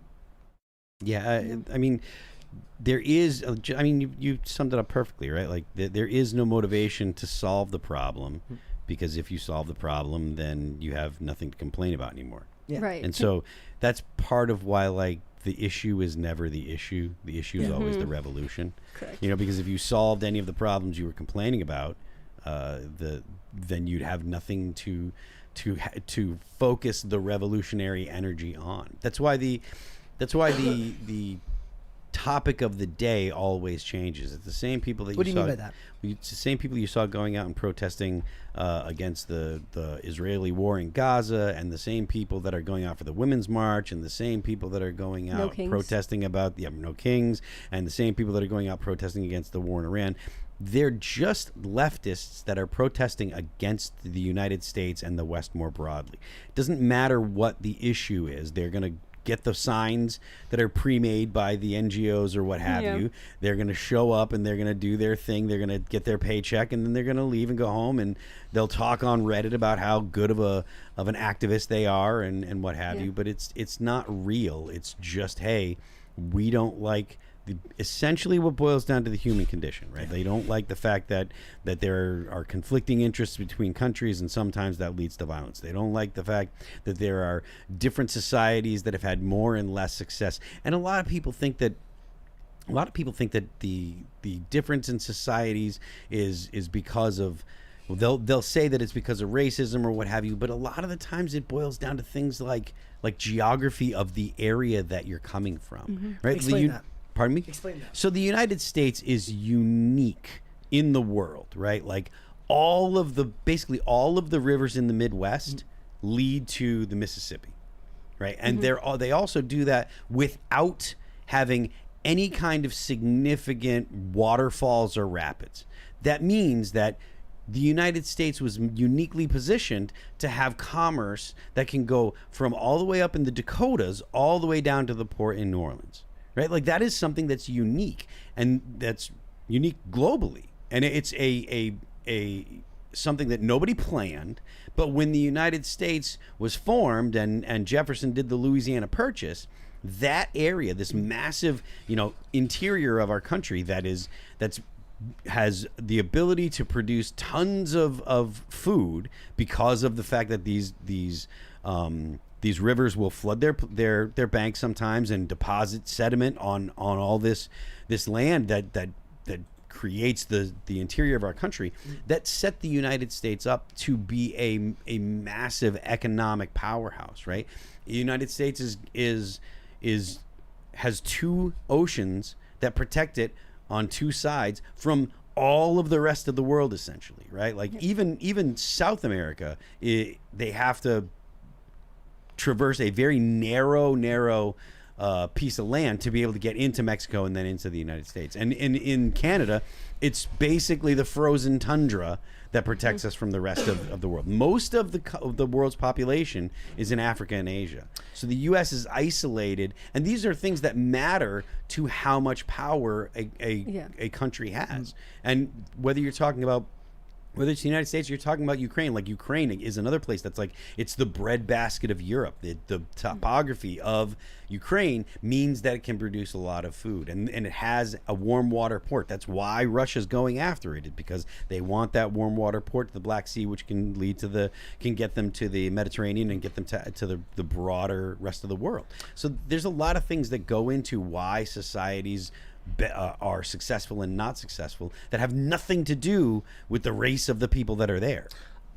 I mean, there is, you summed it up perfectly, right? Like there is no motivation to solve the problem because if you solve the problem, then you have nothing to complain about anymore. Yeah. Right. And so that's part of why, like, the issue is never the issue. The issue is always the revolution. Correct. You know, because if you solved any of the problems you were complaining about, then you'd have nothing to focus the revolutionary energy on. That's why the topic of the day always changes. It's the same people that What do you mean by that? It's the same people you saw going out and protesting against the Israeli war in Gaza, and the same people that are going out for the Women's March, and the same people that are going out protesting about no kings, and the same people that are going out protesting against the war in Iran. They're just leftists that are protesting against the United States and the West more broadly. It doesn't matter what the issue is. They're going to get the signs that are pre-made by the NGOs or what have you. They're going to show up and they're going to do their thing. They're going to get their paycheck, and then they're going to leave and go home, and they'll talk on Reddit about how good of an activist they are and what have you. But it's not real. It's just, hey, we don't like essentially what boils down to the human condition, right? They don't like the fact that there are conflicting interests between countries, and sometimes that leads to violence. They don't like the fact that there are different societies that have had more and less success. And a lot of people think that the difference in societies is because of, they'll say that it's because of racism or what have you, but a lot of the times it boils down to things like geography of the area that you're coming from, right? Explain that. Pardon me? Explain that. So the United States is unique in the world, right? Like basically all of the rivers in the Midwest lead to the Mississippi, right? And they also do that without having any kind of significant waterfalls or rapids. That means that the United States was uniquely positioned to have commerce that can go from all the way up in the Dakotas all the way down to the port in New Orleans. Right, like that is something that's unique, and that's unique globally, and it's a something that nobody planned. But when the United States was formed and Jefferson did the Louisiana Purchase, that area, this massive, interior of our country has the ability to produce tons of food because of the fact that these rivers will flood their banks sometimes and deposit sediment on all this land that creates the interior of our country, that set the United States up to be a massive economic powerhouse, right? The United States has two oceans that protect it on two sides from all of the rest of the world, essentially, right? Like even South America, they have to traverse a very narrow piece of land to be able to get into Mexico and then into the United States. And in Canada, it's basically the frozen tundra that protects us from the rest of the world. Most of the world's population is in Africa and Asia. So the U.S. is isolated, and these are things that matter to how much power a country has. And whether it's the United States, you're talking about Ukraine. Like Ukraine is another place that's like, it's the breadbasket of Europe. The topography of Ukraine means that it can produce a lot of food, and it has a warm water port. That's why Russia's going after it, because they want that warm water port to the Black Sea, which can get them to the Mediterranean and get them to the broader rest of the world. So there's a lot of things that go into why societies are successful and not successful that have nothing to do with the race of the people that are there.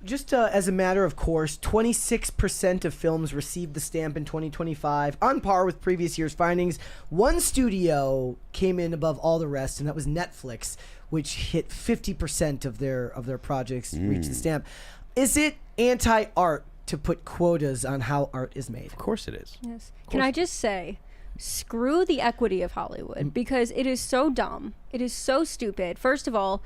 Just as a matter of course, 26% of films received the stamp in 2025, on par with previous year's findings. One studio came in above all the rest, and that was Netflix, which hit 50% of their projects reached the stamp. Is it anti-art to put quotas on how art is made? Of course it is. Yes. Can I just say, screw the equity of Hollywood, because it is so dumb. It is so stupid. First of all,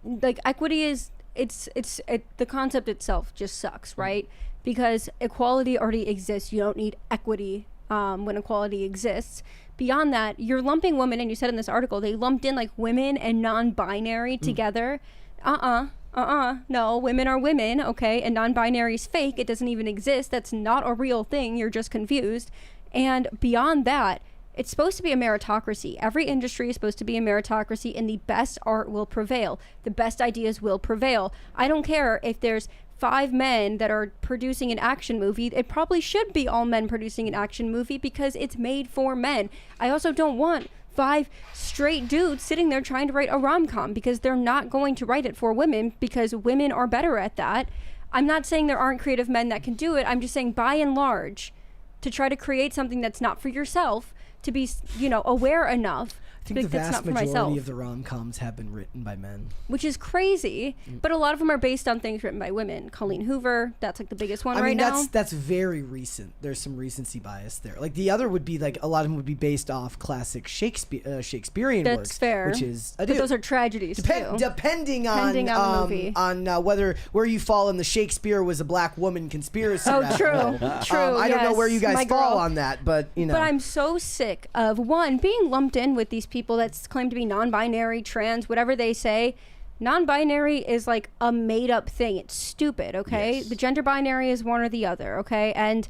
like, equity is the concept itself just sucks, right? Because equality already exists. You don't need equity when equality exists. Beyond that, you're lumping women, and you said in this article they lumped in like women and non-binary together. No, women are women, okay? And non-binary is fake. It doesn't even exist. That's not a real thing. You're just confused. And beyond that, It's supposed to be a meritocracy. Every industry is supposed to be a meritocracy, and the best art will prevail. The best ideas will prevail. I don't care if there's 5 men that are producing an action movie. It probably should be all men producing an action movie because it's made for men. I also don't want 5 straight dudes sitting there trying to write a rom-com, because they're not going to write it for women, because women are better at that. I'm not saying there aren't creative men that can do it. I'm just saying, by and large, to try to create something that's not for yourself, to be, aware enough. I think the vast majority of the rom-coms have been written by men. Which is crazy, but a lot of them are based on things written by women. Colleen Hoover, that's like the biggest one right now. That's very recent. There's some recency bias there. Like the other would be like a lot of them would be based off classic Shakespearean works. That's fair. Which is, but those are tragedies too. Depending on the movie. On where you fall in the Shakespeare was a black woman conspiracy. Oh, true. True. I don't know where you guys fall on that, but But I'm so sick of being lumped in with these people that claim to be non-binary, trans, whatever they say. Non-binary is like a made-up thing. It's stupid, okay? Yes. The gender binary is one or the other, okay? And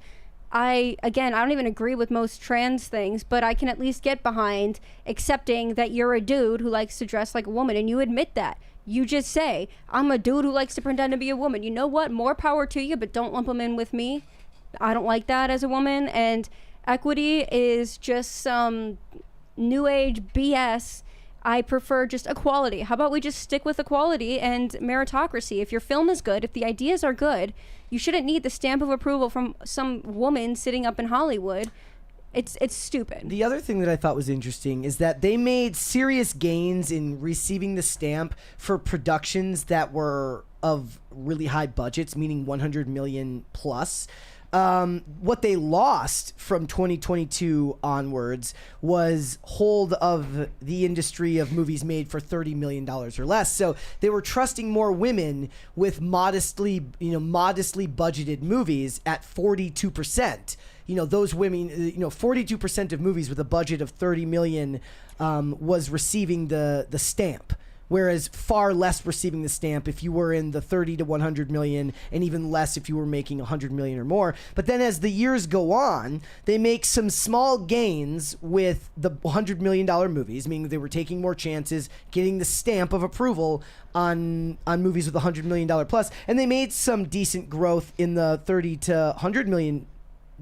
I don't even agree with most trans things, but I can at least get behind accepting that you're a dude who likes to dress like a woman, and you admit that. You just say, I'm a dude who likes to pretend to be a woman. You know what? More power to you, but don't lump them in with me. I don't like that as a woman, and equity is just some new age BS. I prefer just equality. How about we just stick with equality and meritocracy? If your film is good, if the ideas are good, you shouldn't need the stamp of approval from some woman sitting up in Hollywood. It's stupid. The other thing that I thought was interesting is that they made serious gains in receiving the stamp for productions that were of really high budgets, meaning 100 million plus. What they lost from 2022 onwards was hold of the industry of movies made for $30 million or less. So they were trusting more women with modestly budgeted movies at 42%. Those women, 42% of movies with a budget of 30 million was receiving the stamp. Whereas far less receiving the stamp if you were in the 30 to 100 million, and even less if you were making 100 million or more. But then as the years go on, they make some small gains with the $100 million movies, meaning they were taking more chances, getting the stamp of approval on movies with $100 million plus. And they made some decent growth in the 30 to $100 million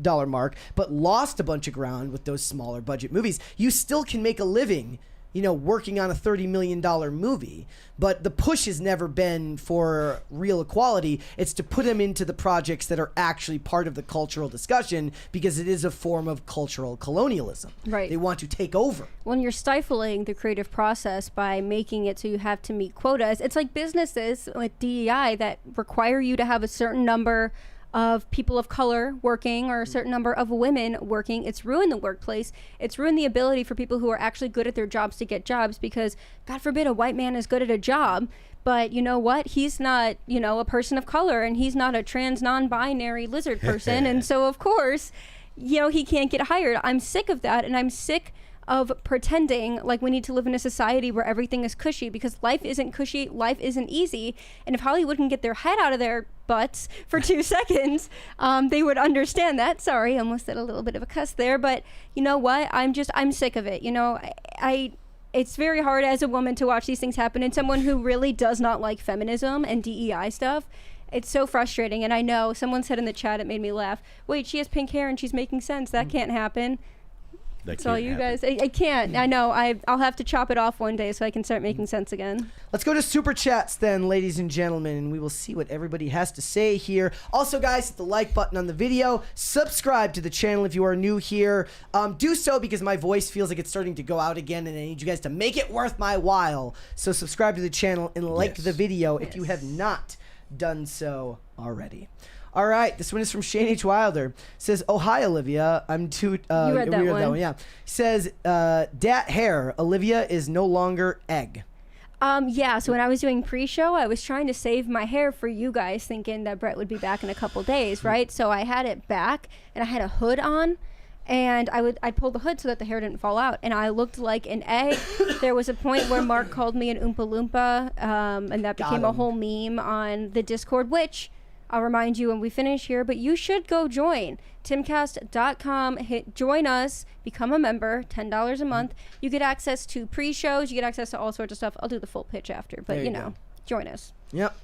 mark, but lost a bunch of ground with those smaller budget movies. You still can make a living working on a $30 million movie. But the push has never been for real equality. It's to put them into the projects that are actually part of the cultural discussion, because it is a form of cultural colonialism. Right. They want to take over. When you're stifling the creative process by making it so you have to meet quotas, it's like businesses with DEI that require you to have a certain number of people of color working or a certain number of women working. It's ruined the workplace. It's ruined the ability for people who are actually good at their jobs to get jobs, because God forbid a white man is good at a job, but you know what? He's not, a person of color, and he's not a trans non-binary lizard person. And so of course, he can't get hired. I'm sick of that. And I'm sick of pretending like we need to live in a society where everything is cushy, because life isn't cushy, life isn't easy. And if Hollywood can get their head out of their butts for 2 seconds, they would understand that. Sorry, almost said a little bit of a cuss there, but you know what? I'm sick of it. It's very hard as a woman to watch these things happen, and someone who really does not like feminism and DEI stuff. It's so frustrating. And I know someone said in the chat, it made me laugh, wait, she has pink hair and she's making sense. That can't happen. That's all you guys. I can't. I know. I'll have to chop it off one day so I can start making sense again. Let's go to Super Chats then, ladies and gentlemen, and we will see what everybody has to say here. Also, guys, hit the like button on the video. Subscribe to the channel if you are new here. Do so because my voice feels like it's starting to go out again, and I need you guys to make it worth my while. So subscribe to the channel and like the video if you have not done so already. All right, this one is from Shane H. Wilder. Says, "Oh hi Olivia, I'm too." You read that one. Yeah. Says, "Dat hair, Olivia is no longer egg." Yeah. So when I was doing pre-show, I was trying to save my hair for you guys, thinking that Brett would be back in a couple days, right? So I had it back, and I had a hood on, and I'd pull the hood so that the hair didn't fall out, and I looked like an egg. There was a point where Mark called me an Oompa Loompa, and that became a whole meme on the Discord, which I'll remind you when we finish here, but you should go join timcast.com, join us, become a member, $10 a month. You get access to pre-shows, you get access to all sorts of stuff. I'll do the full pitch after, but join us. Yep.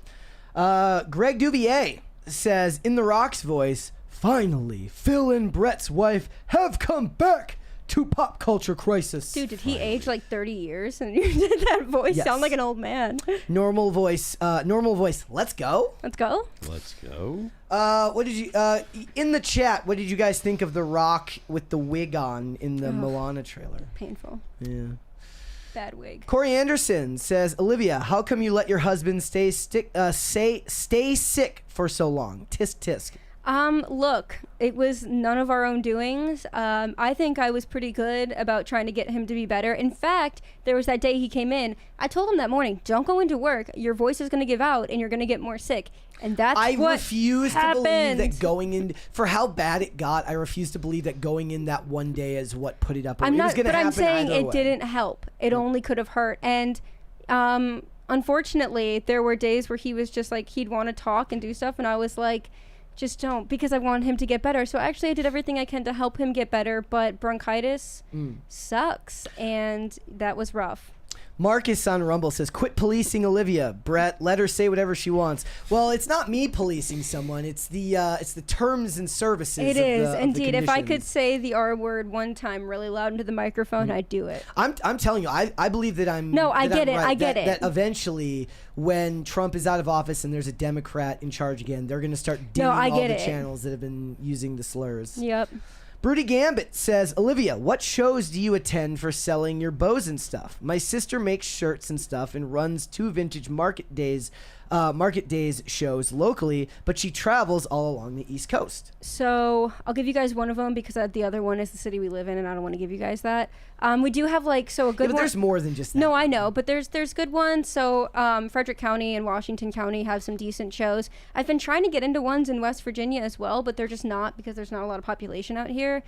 Greg Duvier says in The Rock's voice, finally, Phil and Brett's wife have come back to pop culture crisis. Dude, did he age like 30 years? And you did that voice sound like an old man. Normal voice. Let's go. Let's go. Let's go. What did you in the chat? What did you guys think of The Rock with the wig on in the Moana trailer? Painful. Yeah. Bad wig. Corey Anderson says, Olivia, how come you let your husband stay sick for so long? Tisk tisk. Look, it was none of our own doings. I think I was pretty good about trying to get him to be better. In fact, there was that day he came in. I told him that morning, don't go into work. Your voice is going to give out and you're going to get more sick. And that's what happened. I refuse to believe that going in, for how bad it got, I refuse to believe that going in that one day is what put it up. I'm saying it didn't help. It only could have hurt. And, unfortunately, there were days where he was just like, he'd want to talk and do stuff. And I was like, just don't, because I want him to get better. So actually I did everything I can to help him get better, but bronchitis sucks, and that was rough. Marcus on Rumble says, quit policing Olivia. Brett, let her say whatever she wants. Well, it's not me policing someone. It's the terms and services. It is, indeed. If I could say the R word one time really loud into the microphone, I'd do it. I'm telling you, I believe that I'm... No, I get it. Right, I get it. That eventually, when Trump is out of office and there's a Democrat in charge again, they're going to start dinging all the channels that have been using the slurs. Yep. Broody Gambit says, Olivia, what shows do you attend for selling your bows and stuff? My sister makes shirts and stuff and runs 2 vintage market days shows locally, but she travels all along the East Coast. So I'll give you guys one of them because the other one is the city we live in, and I don't want to give you guys that. We do have a good but one. There's more than just that. No, I know, but there's good ones. So Frederick County and Washington County have some decent shows. I've been trying to get into ones in West Virginia as well, but they're just not, because there's not a lot of population out here.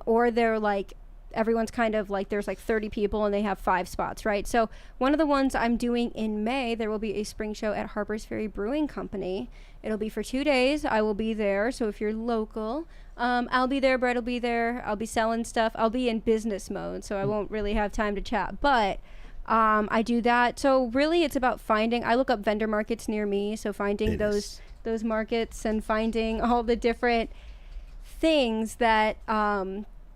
Or they're like, everyone's kind of like, there's like 30 people and they have 5 spots, right? So one of the ones I'm doing in May, there will be a spring show at Harper's Ferry Brewing Company. It'll be for 2 days. I will be there. So if you're local, I'll be there. Brett will be there. I'll be selling stuff. I'll be in business mode, so I won't really have time to chat. But I do that. So really it's about I look up vendor markets near me. So finding those markets and finding all the different things that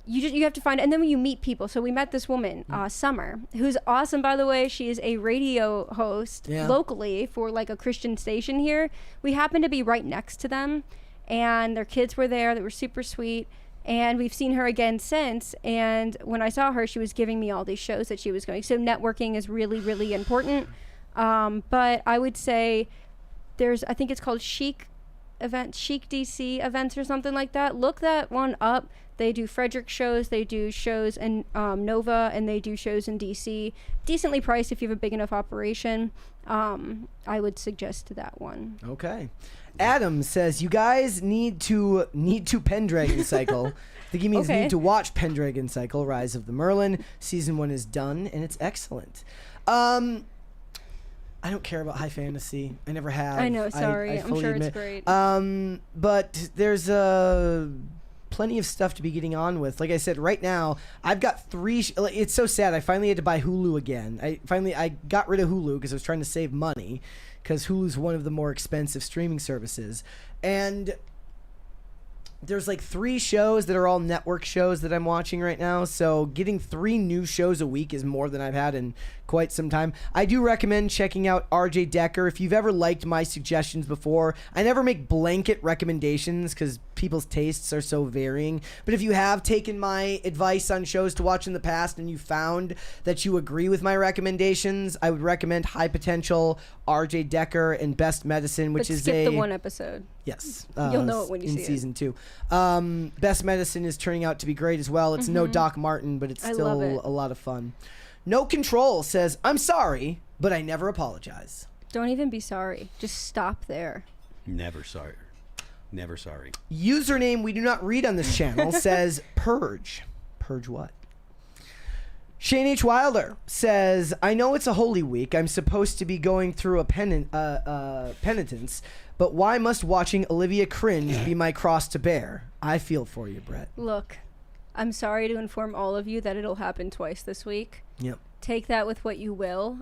you have to find, and then when you meet people. So we met this woman, Summer, who's awesome, by the way. She is a radio host locally for like a Christian station here. We happened to be right next to them, and their kids were there. They were super sweet, and we've seen her again since. And when I saw her, she was giving me all these shows that she was going. So networking is really, really important. But I would say I think it's called Chic DC events or something like that. Look that one up. They do Frederick shows, they do shows in Nova, and they do shows in DC. Decently priced if you have a big enough operation. I would suggest that one. Okay. Adam says, you guys need to Pendragon Cycle. I think he means need to watch Pendragon Cycle, Rise of the Merlin. Season 1 is done, and it's excellent. I don't care about high fantasy. I never have. I know, sorry. I I'm sure admit. It's great. But there's plenty of stuff to be getting on with. Like I said, right now, I've got 3... it's so sad. I finally had to buy Hulu again. I got rid of Hulu because I was trying to save money, because Hulu's one of the more expensive streaming services. And there's like 3 shows that are all network shows that I'm watching right now. So getting 3 new shows a week is more than I've had in quite some time. I do recommend checking out RJ Decker. If you've ever liked my suggestions before, I never make blanket recommendations because people's tastes are so varying. But if you have taken my advice on shows to watch in the past and you found that you agree with my recommendations, I would recommend High Potential, RJ Decker, and Best Medicine, which is skip the one episode. Yes. You'll know it when you see it. In season 2. Best Medicine is turning out to be great as well. It's no Doc Martin, but it's still a lot of fun. No Control says, I'm sorry, but I never apologize. Don't even be sorry. Just stop there. Never sorry. Never sorry. Username we do not read on this channel says Purge. Purge what? Shane H. Wilder says, I know it's a Holy Week. I'm supposed to be going through a penitence, but why must watching Olivia cringe be my cross to bear? I feel for you, Brett. Look, I'm sorry to inform all of you that it'll happen twice this week. Yep. Take that with what you will.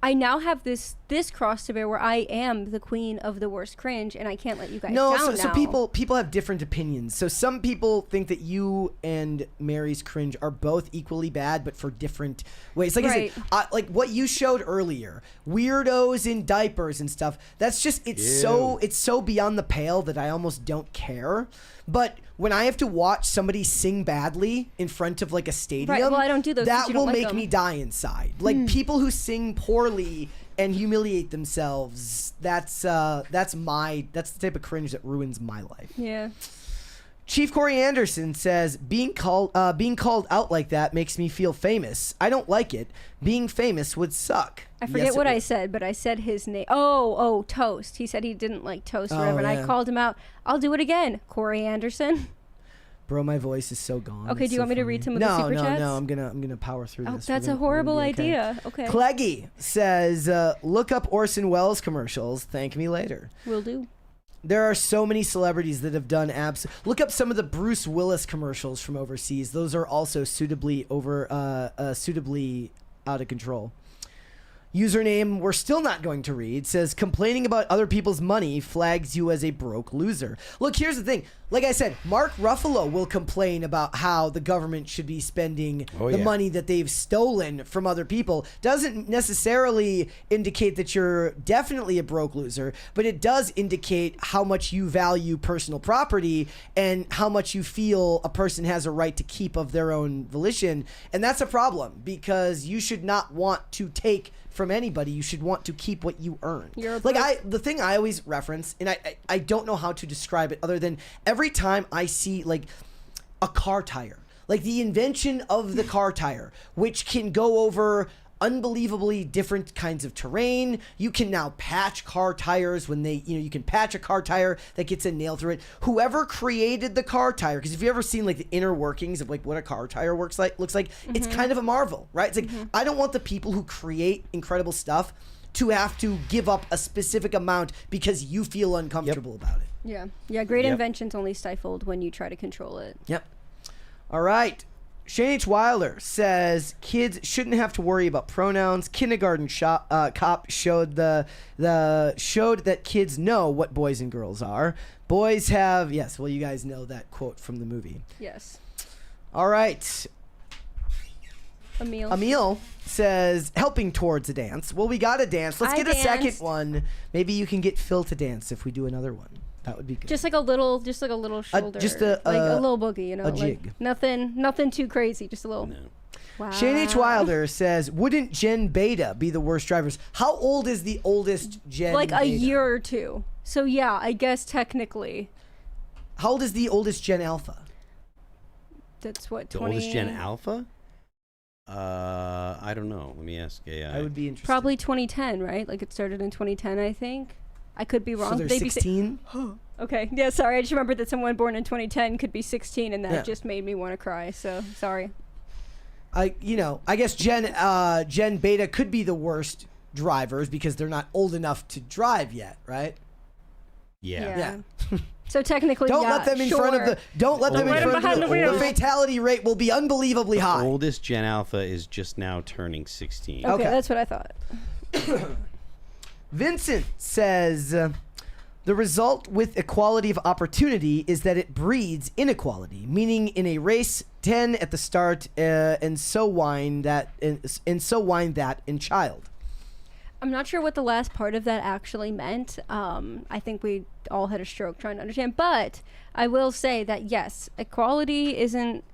I now have this cross to bear where I am the queen of the worst cringe, and I can't let you guys down so now. people have different opinions. So some people think that you and Mary's cringe are both equally bad, but for different ways. Like Right. I said, like what you showed earlier, weirdos in diapers and stuff. That's just it's so beyond the pale that I almost don't care. But when I have to watch somebody sing badly in front of like a stadium, Right, well, I don't do those 'cause that you don't will like make them. me die inside. Like people who sing poorly and humiliate themselves, that's the type of cringe that ruins my life. Yeah. Chief Corey Anderson says, being called out like that makes me feel famous. I don't like it. Being famous would suck. I forget Yes, what it I would. said, but I said his name. Oh, Toast. He said he didn't like Toast or whatever, and yeah. I called him out. I'll do it again. Corey Anderson. Bro, my voice is so gone. Okay, It's do you so want me to funny. read some of the super chats? No, I'm gonna power through Oh, this. that's We're a gonna- we're horrible gonna be okay. idea. Okay. Cleggy says, look up Orson Welles commercials. Thank me later. Will do. There are so many celebrities that have done abs. Look up some of the Bruce Willis commercials from overseas. Those are also suitably out of control. Username we're still not going to read says, complaining about other people's money flags you as a broke loser. Look, here's the thing. Like I said, Mark Ruffalo will complain about how the government should be spending the money that they've stolen from other people. Doesn't necessarily indicate that you're definitely a broke loser, but it does indicate how much you value personal property and how much you feel a person has a right to keep of their own volition. And that's a problem, because you should not want to take from anybody. You should want to keep what you earn. The thing I always reference, and I don't know how to describe it other than every time I see like a car tire, like the invention of the car tire, which can go over unbelievably different kinds of terrain. You can now patch car tires when you can patch a car tire that gets a nail through it. Whoever created the car tire, because if you've ever seen like the inner workings of like what a car tire looks like, it's kind of a marvel, right? It's like, I don't want the people who create incredible stuff to have to give up a specific amount because you feel uncomfortable about it. Yeah. Great inventions only stifled when you try to control it. Yep. All right. Shane H. Wilder says kids shouldn't have to worry about pronouns. Kindergarten cop showed that kids know what boys and girls are. Boys have you guys know that quote from the movie. Yes. All right. Emil says helping towards a dance. Well, we got a dance. Let's get a second one. Maybe you can get Phil to dance if we do another one. That would be good. Just like a little shoulder. Just like a little boogie, a jig. Nothing too crazy. Just a little. No. Wow. Shane H. Wilder says, wouldn't Gen Beta be the worst drivers? How old is the oldest Gen Like Beta? a year or two. So yeah, I guess technically. How old is the oldest Gen Alpha? That's what, The 20... oldest Gen Alpha? I don't know. Let me ask AI. I would be interested. Probably 2010, right? Like it started in 2010, I think. I could be wrong. So they're They'd be 16? Okay. Yeah, sorry. I just remembered that someone born in 2010 could be 16, and that Yeah. just made me want to cry. So sorry. I guess Gen Beta could be the worst drivers because they're not old enough to drive yet, right? Yeah. Yeah. So technically, Don't yeah, let them in sure. front of the. Don't let them in Right front behind of the the. wheel. The fatality rate will be unbelievably high. Oldest Gen Alpha is just now turning 16. Okay, Okay. that's what I thought. Vincent says, the result with equality of opportunity is that it breeds inequality, meaning in a race 10 at the start, and so wind that in child. I'm not sure what the last part of that actually meant. I think we all had a stroke trying to understand. But I will say that, yes, equality isn't...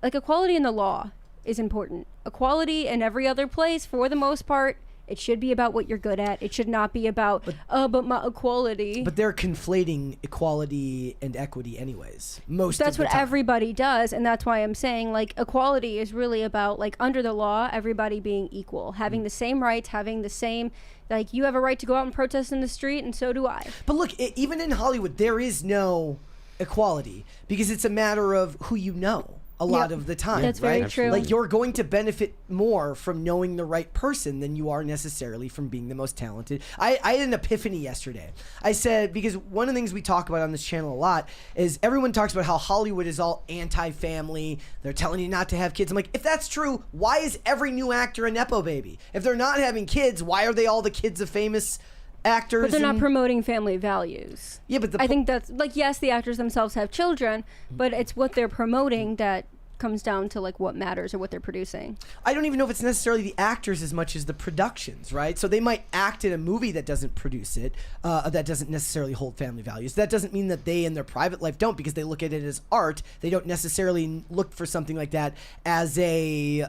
Like, equality in the law is important. Equality in every other place, for the most part, it should be about what you're good at. It should not be about, but my equality. But they're conflating equality and equity anyways. That's what everybody does, and that's why I'm saying, like, equality is really about, like, under the law, everybody being equal, having the same rights, having the same, like, you have a right to go out and protest in the street, and so do I. But look, even in Hollywood, there is no equality because it's a matter of who you know. a lot of the time. That's right? very true. Like, you're going to benefit more from knowing the right person than you are necessarily from being the most talented. I had an epiphany yesterday. I said, because one of the things we talk about on this channel a lot is everyone talks about how Hollywood is all anti-family. They're telling you not to have kids. I'm like, if that's true, why is every new actor a Nepo baby? If they're not having kids, why are they all the kids of famous actors? But they're not promoting family values. Yeah, but I think that's like, yes, the actors themselves have children, but it's what they're promoting that comes down to like what matters or what they're producing. I don't even know if it's necessarily the actors as much as the productions, right? So they might act in a movie that doesn't produce it, that doesn't necessarily hold family values. That doesn't mean that they in their private life don't, because they look at it as art. They don't necessarily look for something like that as a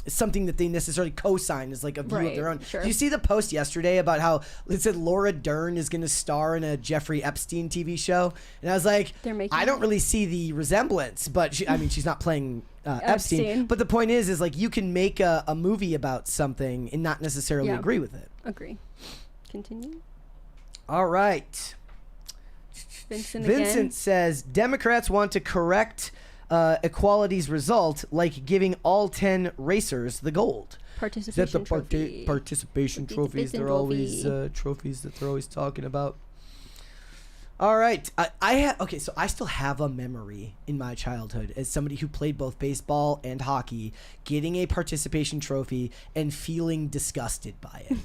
something that they necessarily co-sign as like a view of their own. Sure. Did you see the post yesterday about how it said Laura Dern is going to star in a Jeffrey Epstein TV show? And I was like, I don't really see the resemblance, but she's not playing Epstein. But the point is like, you can make a movie about something and not necessarily agree with it. Agree. Continue. All right. Vincent says, Democrats want to correct equality's result, like giving all 10 racers the gold. Participation trophy. Participation trophies. They're always trophies that they're always talking about. All right. So I still have a memory in my childhood as somebody who played both baseball and hockey, getting a participation trophy and feeling disgusted by it.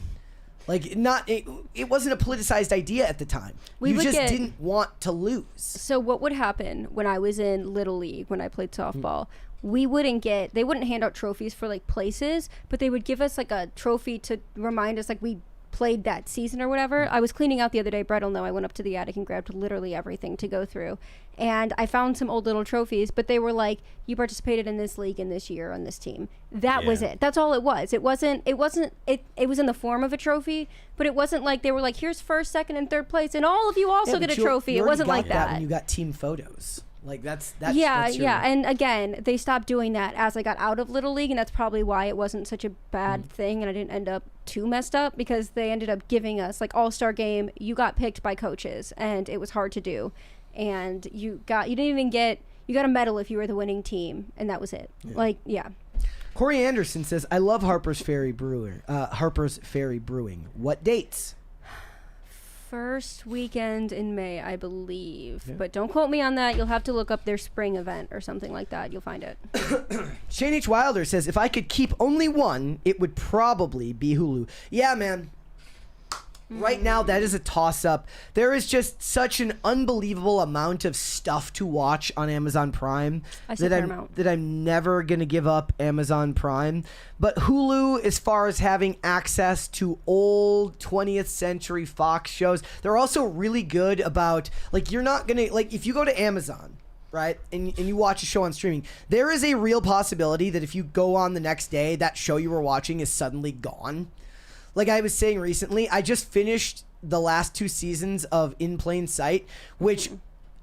Like, it wasn't a politicized idea at the time. You just didn't want to lose. So what would happen when I was in Little League, when I played softball, they wouldn't hand out trophies for like places, but they would give us like a trophy to remind us like we played that season or whatever. I was cleaning out the other day. Brett will know. I went up to the attic and grabbed literally everything to go through. And I found some old little trophies, but they were like, you participated in this league in this year on this team. That was it. That's all it was. It was in the form of a trophy, but it wasn't like they were like, here's first, second, and third place, and all of you also get a trophy. It wasn't like that. When you got team photos. Like that's and again, they stopped doing that as I got out of Little League, and that's probably why it wasn't such a bad thing, and I didn't end up too messed up, because they ended up giving us like all-star game. You got picked by coaches, and it was hard to do, and you got a medal if you were the winning team, and that was it. Corey Anderson says, I love Harper's Ferry Brewing. What dates? First weekend in May, I believe. Yeah. But don't quote me on that. You'll have to look up their spring event or something like that. You'll find it. Shane H. Wilder says, if I could keep only one, it would probably be Hulu. Yeah, man. Right now, that is a toss-up. There is just such an unbelievable amount of stuff to watch on Amazon Prime that I'm never going to give up Amazon Prime. But Hulu, as far as having access to old 20th century Fox shows, they're also really good about, like, you're not going to, like, if you go to Amazon, right, and you watch a show on streaming, there is a real possibility that if you go on the next day, that show you were watching is suddenly gone. Like I was saying recently, I just finished the last 2 seasons of In Plain Sight, which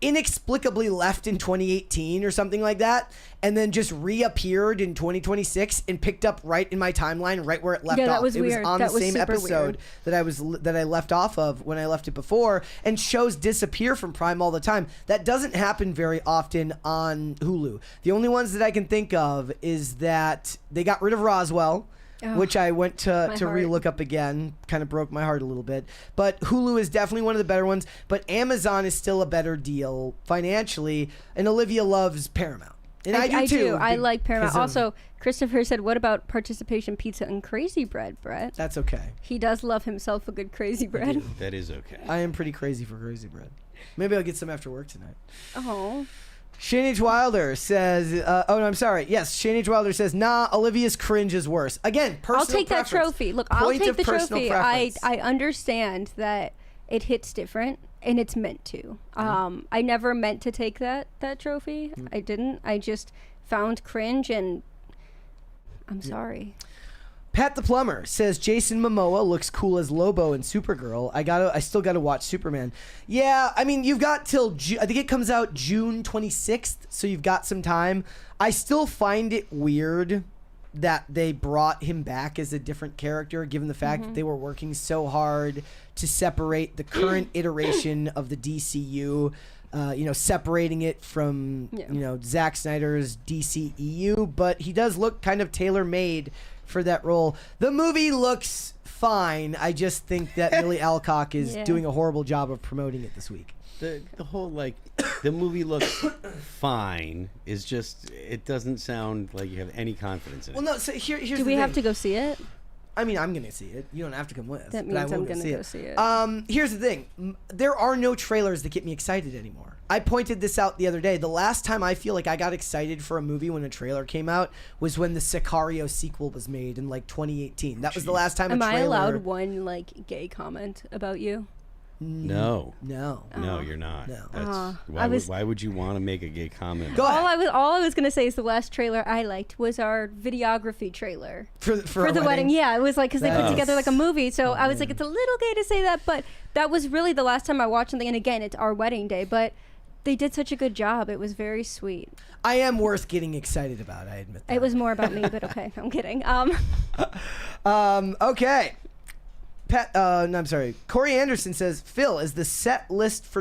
inexplicably left in 2018 or something like that, and then just reappeared in 2026 and picked up right in my timeline, right where it left off. That was it weird. Was on that the was same episode that I left off of when I left it before. And shows disappear from Prime all the time. That doesn't happen very often on Hulu. The only ones that I can think of is that they got rid of Roswell, which I went to re-look up again. Kind of broke my heart a little bit. But Hulu is definitely one of the better ones. But Amazon is still a better deal financially. And Olivia loves Paramount. And I do too. I like Paramount. Also, Christopher said, what about participation pizza and crazy bread, Brett? That's okay. He does love himself a good crazy bread. That is okay. I am pretty crazy for crazy bread. Maybe I'll get some after work tonight. Oh. Shane H. Wilder says, Yes, Shane H. Wilder says, nah, Olivia's cringe is worse. Again, personal I'll take preference. that trophy. Look, I'll take the trophy. I understand that it hits different, and it's meant to. I never meant to take that trophy. I didn't. I just found cringe, and I'm sorry. Pat the Plumber says Jason Momoa looks cool as Lobo in Supergirl. I still gotta watch Superman. Yeah, I mean, you've got till I think it comes out June 26th, so you've got some time. I still find it weird that they brought him back as a different character, given the fact that they were working so hard to separate the current iteration of the DCU separating it from Zack Snyder's DCEU, but he does look kind of tailor-made for that role. The movie looks fine. I just think that Millie Alcock is doing a horrible job of promoting it this week. The whole the movie looks fine is just, it doesn't sound like you have any confidence in it. Well, no. So here's Do the we thing. have to go see it? I mean, I'm gonna see it. You don't have to come with. That but I means will I'm gonna go see see it. Here's the thing. There are no trailers that get me excited anymore. I pointed this out the other day. The last time I feel like I got excited for a movie when a trailer came out was when the Sicario sequel was made in 2018. That was the last time Am a trailer... I allowed one gay comment about you? No. No. No, you're not. No. That's, why would you want to make a gay comment? Go ahead. All I was gonna say is the last trailer I liked was our videography trailer For the wedding. Yeah, it was because they put That's- together a movie. So I was like, it's a little gay to say that, but that was really the last time I watched something. And again, it's our wedding day, but they did such a good job. It was very sweet. I am worth getting excited about, I admit that. It was more about me, but okay, I'm kidding. Okay. I'm sorry. Corey Anderson says, Phil, is the set list set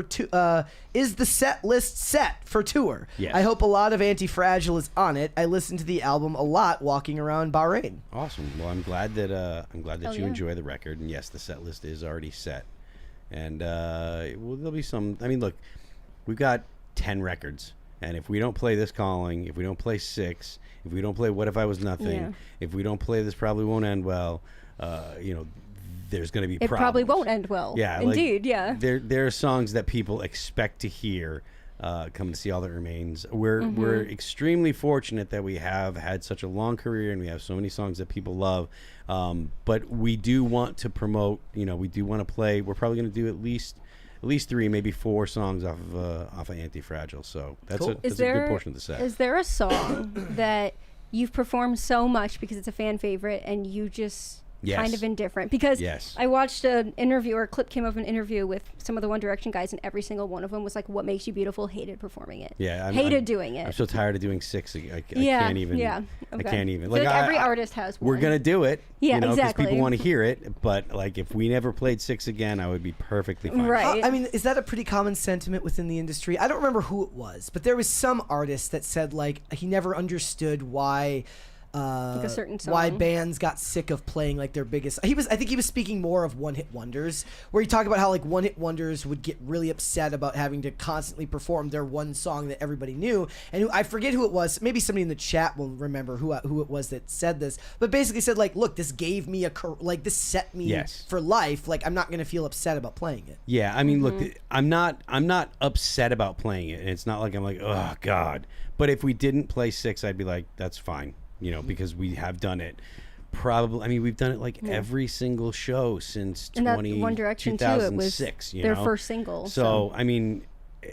for tour? Yes. I hope a lot of Anti-Fragile is on it. I listened to the album a lot walking around Bahrain. Awesome. Well, I'm glad that you yeah. enjoy the record, and yes, the set list is already set. And there'll be some. I mean, look, we've got 10 records, and if we don't play This Calling, if we don't play 6, if we don't play What If I Was Nothing, if we don't play This Probably Won't End Well, there's going to be It problems. probably won't end well. Yeah, indeed. Yeah. There are songs that people expect to hear. Come to See All That Remains. We're extremely fortunate that we have had such a long career and we have so many songs that people love. But we do want to promote. We do want to play. We're probably going to do at least 3, maybe 4 songs off of Anti-Fragile. So that's Cool. a good portion of the set. Is there a song that you've performed so much because it's a fan favorite and you just kind of indifferent? Because I watched an interview, or a clip came of an interview with some of the One Direction guys, and every single one of them was like, "What makes you beautiful?" Hated performing it. Yeah, hated doing it. I'm so tired of doing 6. I yeah, can't even. Yeah, I can't even. I feel like every artist has one. We're gonna do it. Yeah, because exactly. people want to hear it. But if we never played 6 again, I would be perfectly fine. Right. I mean, is that a pretty common sentiment within the industry? I don't remember who it was, but there was some artist that said he never understood why. A certain song. Why bands got sick of playing their biggest. I think he was speaking more of one-hit wonders, where he talked about how one-hit wonders would get really upset about having to constantly perform their one song that everybody knew. And I forget who it was. Maybe somebody in the chat will remember who it was that said this. But basically said look, this gave me this set me for life. I'm not gonna feel upset about playing it. Yeah, I mean, look, I'm not upset about playing it, and it's not like I'm like, oh God. But if we didn't play 6, I'd be like, that's fine. Because we have done it. Probably, I mean, we've done it every single show since and that One Direction 2006. Too, it was their first single. So I mean,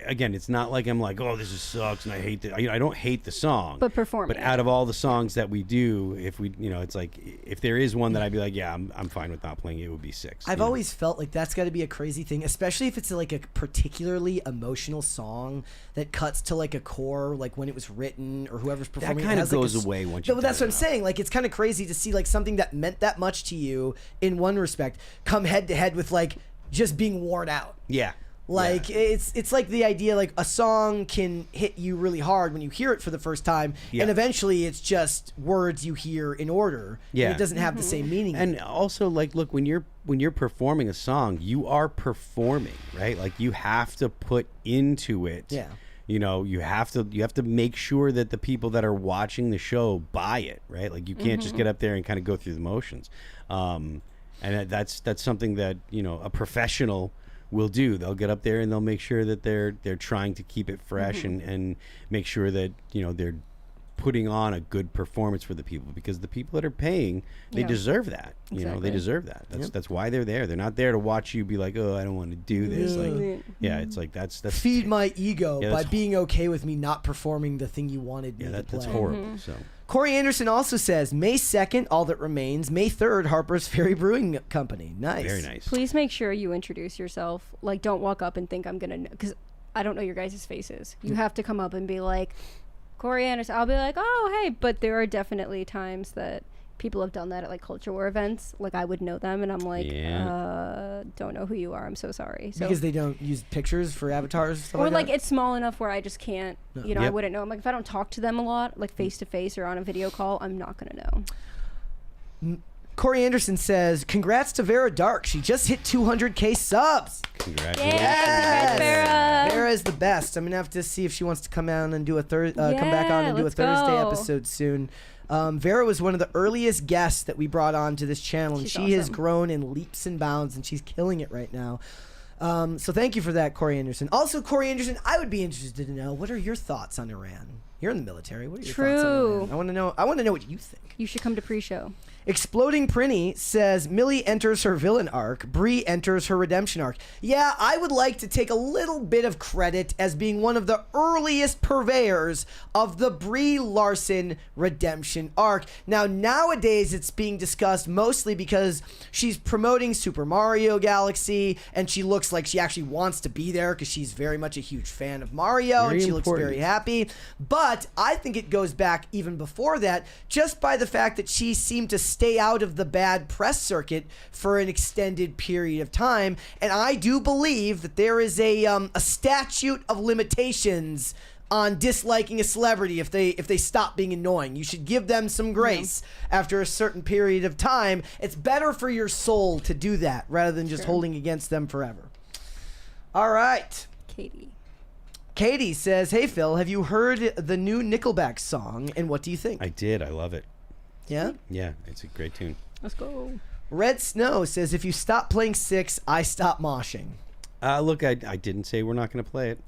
again, it's not like I'm like, oh, this sucks, and I hate it. I don't hate the song, but performing. But out of all the songs that we do, if we, it's like if there is one that I'd be like, yeah, I'm fine with not playing it, it would be 6. I've always felt like that's got to be a crazy thing, especially if it's a particularly emotional song that cuts to a core, when it was written or whoever's performing. That kind of goes away once you. But that's what I'm saying. It's kind of crazy to see something that meant that much to you in one respect come head to head with just being worn out. Yeah. It's like the idea a song can hit you really hard when you hear it for the first time, and eventually it's just words you hear in order. Yeah, and it doesn't have the same meaning. And also, look, when you're performing a song, you are performing, right? You have to put into it. Yeah. You have to make sure that the people that are watching the show buy it, right? You can't just get up there and kind of go through the motions. And that's something that a professional will do. They'll get up there and they'll make sure that they're trying to keep it fresh and make sure that they're putting on a good performance for the people, because the people that are paying, they deserve that. Exactly. They deserve that. That's why they're there. They're not there to watch you be like, oh, I don't want to do this. It's like that's feed my ego by being okay with me not performing the thing you wanted me to play. That's horrible. So Corey Anderson also says, May 2nd, All That Remains. May 3rd, Harper's Ferry Brewing Company. Nice. Very nice. Please make sure you introduce yourself. Don't walk up and think I'm going to know, because I don't know your guys' faces. You have to come up and be like, Corey Anderson. I'll be like, oh, hey. But there are definitely times that people have done that at like culture war events. Like I would know them, and I'm like, Yeah. don't know who you are. I'm so sorry. So, Because they don't use pictures for avatars or stuff or like like that? it's small enough where I just can't, you know, I Yep. wouldn't know. I'm like, if I don't talk to them a lot, like face to face or on a video call, I'm not gonna know. Corey Anderson says, congrats to Vera Dark. She just hit 200K subs. Congratulations. Yes. Vera. Vera is the best. I'm going to have to see if she wants to come out and do a come back on and do a let's Thursday go. episode soon. Vera was one of the earliest guests that we brought on to this channel, and She's she has awesome. grown in leaps and bounds, and she's killing it right now. So thank you for that, Corey Anderson. Also, Corey Anderson, I would be interested to know, what are your thoughts on Iran? You're in the military. What are your thoughts on True. Iran? I want to know what you think. You should come to pre-show. Exploding Prinny says Millie enters her villain arc, Bree enters her redemption arc. Yeah, I would like to take a little bit of credit as being one of the earliest purveyors of the Brie Larson redemption arc. Now, nowadays it's being discussed mostly because she's promoting Super Mario Galaxy, and she looks like she actually wants to be there because she's very much a huge fan of Mario, Very and she looks important. very happy. But I think it goes back even before that, just by the fact that she seemed to stay out of the bad press circuit for an extended period of time. And I do believe that there is a statute of limitations on disliking a celebrity if they stop being annoying. You should give them some grace after a certain period of time. It's better for your soul to do that rather than just holding against them forever. All right. Katie says, hey Phil, have you heard the new Nickelback song, and what do you think? I did. I love it. Yeah? Yeah, it's a great tune. Let's go. Red Snow says, if you stop playing Six, I stop moshing. Look, I didn't say we're not going to play it.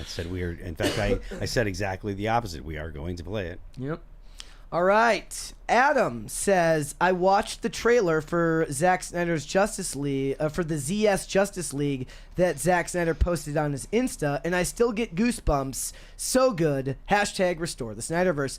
I said we are. In fact, I said exactly the opposite. We are going to play it. Yep. All right. Adam says, I watched the trailer for Zack Snyder's Justice League, for the ZS Justice League that Zack Snyder posted on his Insta, and I still get goosebumps. So good. # restore the Snyderverse.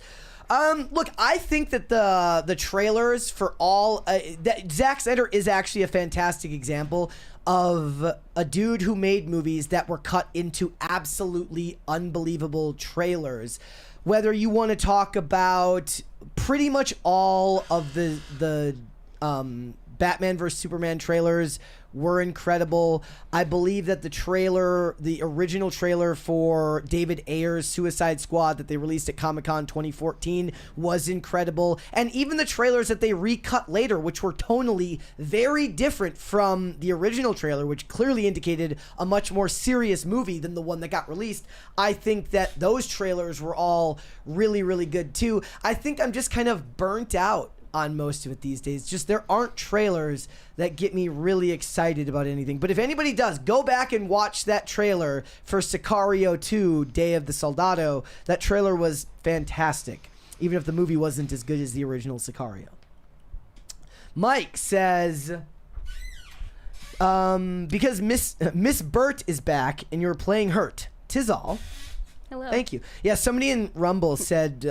Look, I think that the trailers for all that Zack Snyder is actually a fantastic example of a dude who made movies that were cut into absolutely unbelievable trailers. Whether you want to talk about pretty much all of the Batman vs Superman trailers were incredible. I believe that the original trailer for David Ayer's Suicide Squad that they released at Comic-Con 2014 was incredible. And even the trailers that they recut later, which were tonally very different from the original trailer, which clearly indicated a much more serious movie than the one that got released. I think that those trailers were all really, really good too. I think I'm just kind of burnt out on most of it these days. Just there aren't trailers that get me really excited about anything. But if anybody does, go back and watch that trailer for Sicario 2, Day of the Soldado. That trailer was fantastic, even if the movie wasn't as good as the original Sicario. Mike says, because Miss Burt is back and you're playing Hurt, 'tis all. Hello. Thank you. Yeah, somebody in Rumble said,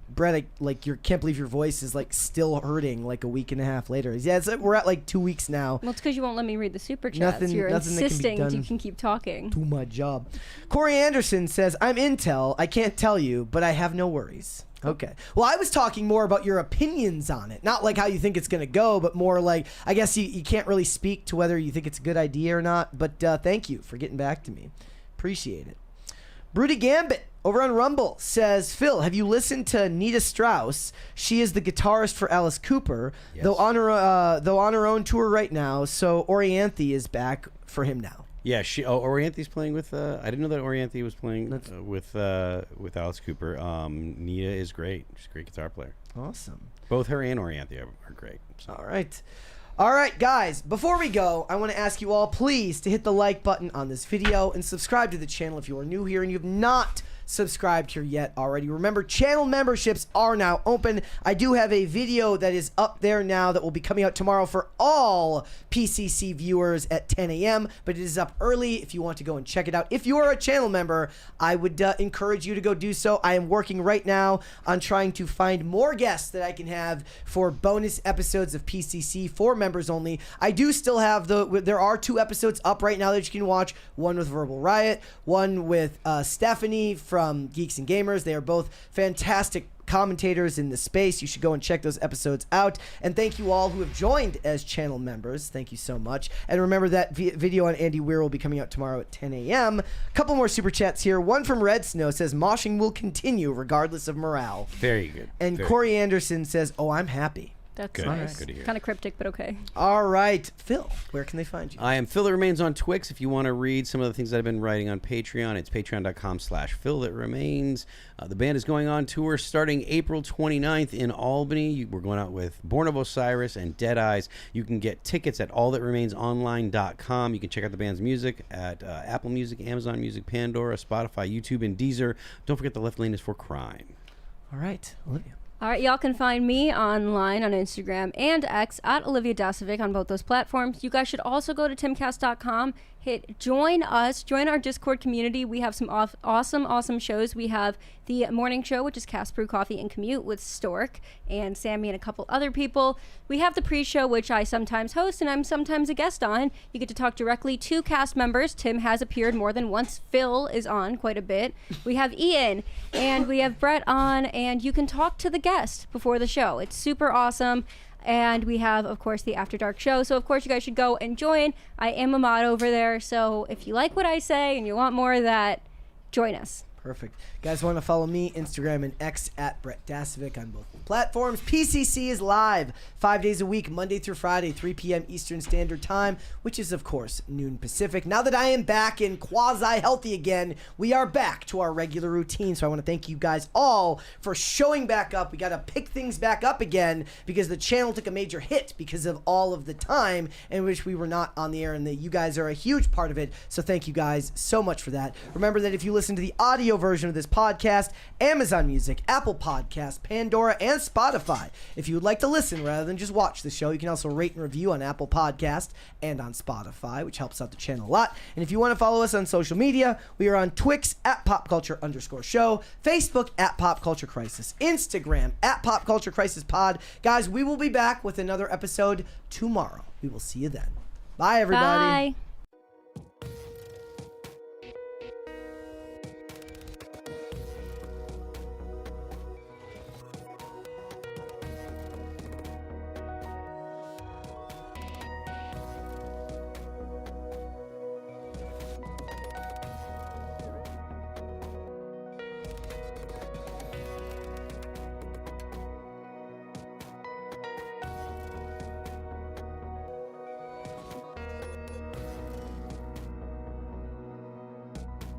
Brett, you can't believe your voice is like still hurting like a week and a half later. Yeah, we're at like 2 weeks now. Well, it's because you won't let me read the super chats. You're nothing that can be insisting done. you can keep talking. Do my job. Corey Anderson says, I'm Intel. I can't tell you, but I have no worries. Okay. Well, I was talking more about your opinions on it. Not like how you think it's going to go, but more like, I guess you can't really speak to whether you think it's a good idea or not. But thank you for getting back to me. Appreciate it. Broody Gambit over on Rumble says, Phil, have you listened to Nita Strauss? She is the guitarist for Alice Cooper, Yes. though on her own tour right now. So Orianthe is back for him now. Yeah, Orianthe's playing with. I didn't know that Orianthe was playing with Alice Cooper. Nia is great. She's a great guitar player. Awesome. Both her and Orianthe are great. So. All right, guys, before we go, I want to ask you all, please, to hit the like button on this video and subscribe to the channel if you are new here and you have not subscribed here yet already. Remember, channel memberships are now open. I do have a video that is up there now that will be coming out tomorrow for all PCC viewers at 10 a.m., but it is up early if you want to go and check it out. If you are a channel member, I would encourage you to go do so. I am working right now on trying to find more guests that I can have for bonus episodes of PCC for members only. I do still have there are 2 episodes up right now that you can watch. One with Verbal Riot, one with Stephanie from from Geeks and Gamers. They are both fantastic commentators in the space. You should go and check those episodes out. And thank you all who have joined as channel members. Thank you so much. And remember that video on Andy Weir will be coming out tomorrow at 10 a.m. A couple more super chats here. One from Red Snow says, moshing will continue regardless of morale. Very good. And Very Corey good. Anderson says, oh, I'm happy. That's Good. nice. Good to hear. Kind of cryptic, but okay. All right. Phil, where can they find you? I am Phil That Remains on Twix. If you want to read some of the things that I've been writing on Patreon, it's patreon.com/Phil That Remains. The band is going on tour starting April 29th in Albany. We're going out with Born of Osiris and Dead Eyes. You can get tickets at allthatremainsonline.com. You can check out the band's music at Apple Music, Amazon Music, Pandora, Spotify, YouTube, and Deezer. Don't forget the left lane is for crime. All right. Olivia. All right, y'all can find me online on Instagram and X at Olivia Dasovic on both those platforms. You guys should also go to timcast.com, hit join us, join our Discord community. We have some awesome shows. We have the morning show, which is Cast Brew Coffee and Commute with Stork and Sammy and a couple other people. We have the pre-show, which I sometimes host and I'm sometimes a guest on. You get to talk directly to cast members. Tim has appeared more than once. Phil is on quite a bit. We have Ian and we have Brett on, and you can talk to the guest before the show. It's super awesome. And we have, of course, the After Dark show. So, of course, you guys should go and join. I am a mod over there. So if you like what I say and you want more of that, join us. Perfect. Guys, want to follow me, Instagram and X at Brett Dasovic on both platforms. PCC is live 5 days a week, Monday through Friday, 3 p.m. Eastern Standard Time, which is, of course, noon Pacific. Now that I am back and quasi-healthy again, we are back to our regular routine. So I want to thank you guys all for showing back up. We got to pick things back up again because the channel took a major hit because of all of the time in which we were not on the air, and that you guys are a huge part of it. So thank you guys so much for that. Remember that if you listen to the audio version of this podcast, Amazon Music, Apple Podcasts, Pandora, and Spotify. If you would like to listen rather than just watch the show, you can also rate and review on Apple Podcasts and on Spotify, which helps out the channel a lot. And if you want to follow us on social media, we are on Twix at popculture_show, Facebook at Pop Culture Crisis, Instagram at Pop Culture Crisis Pod. Guys, we will be back with another episode tomorrow. We will see you then. Bye, everybody. Bye.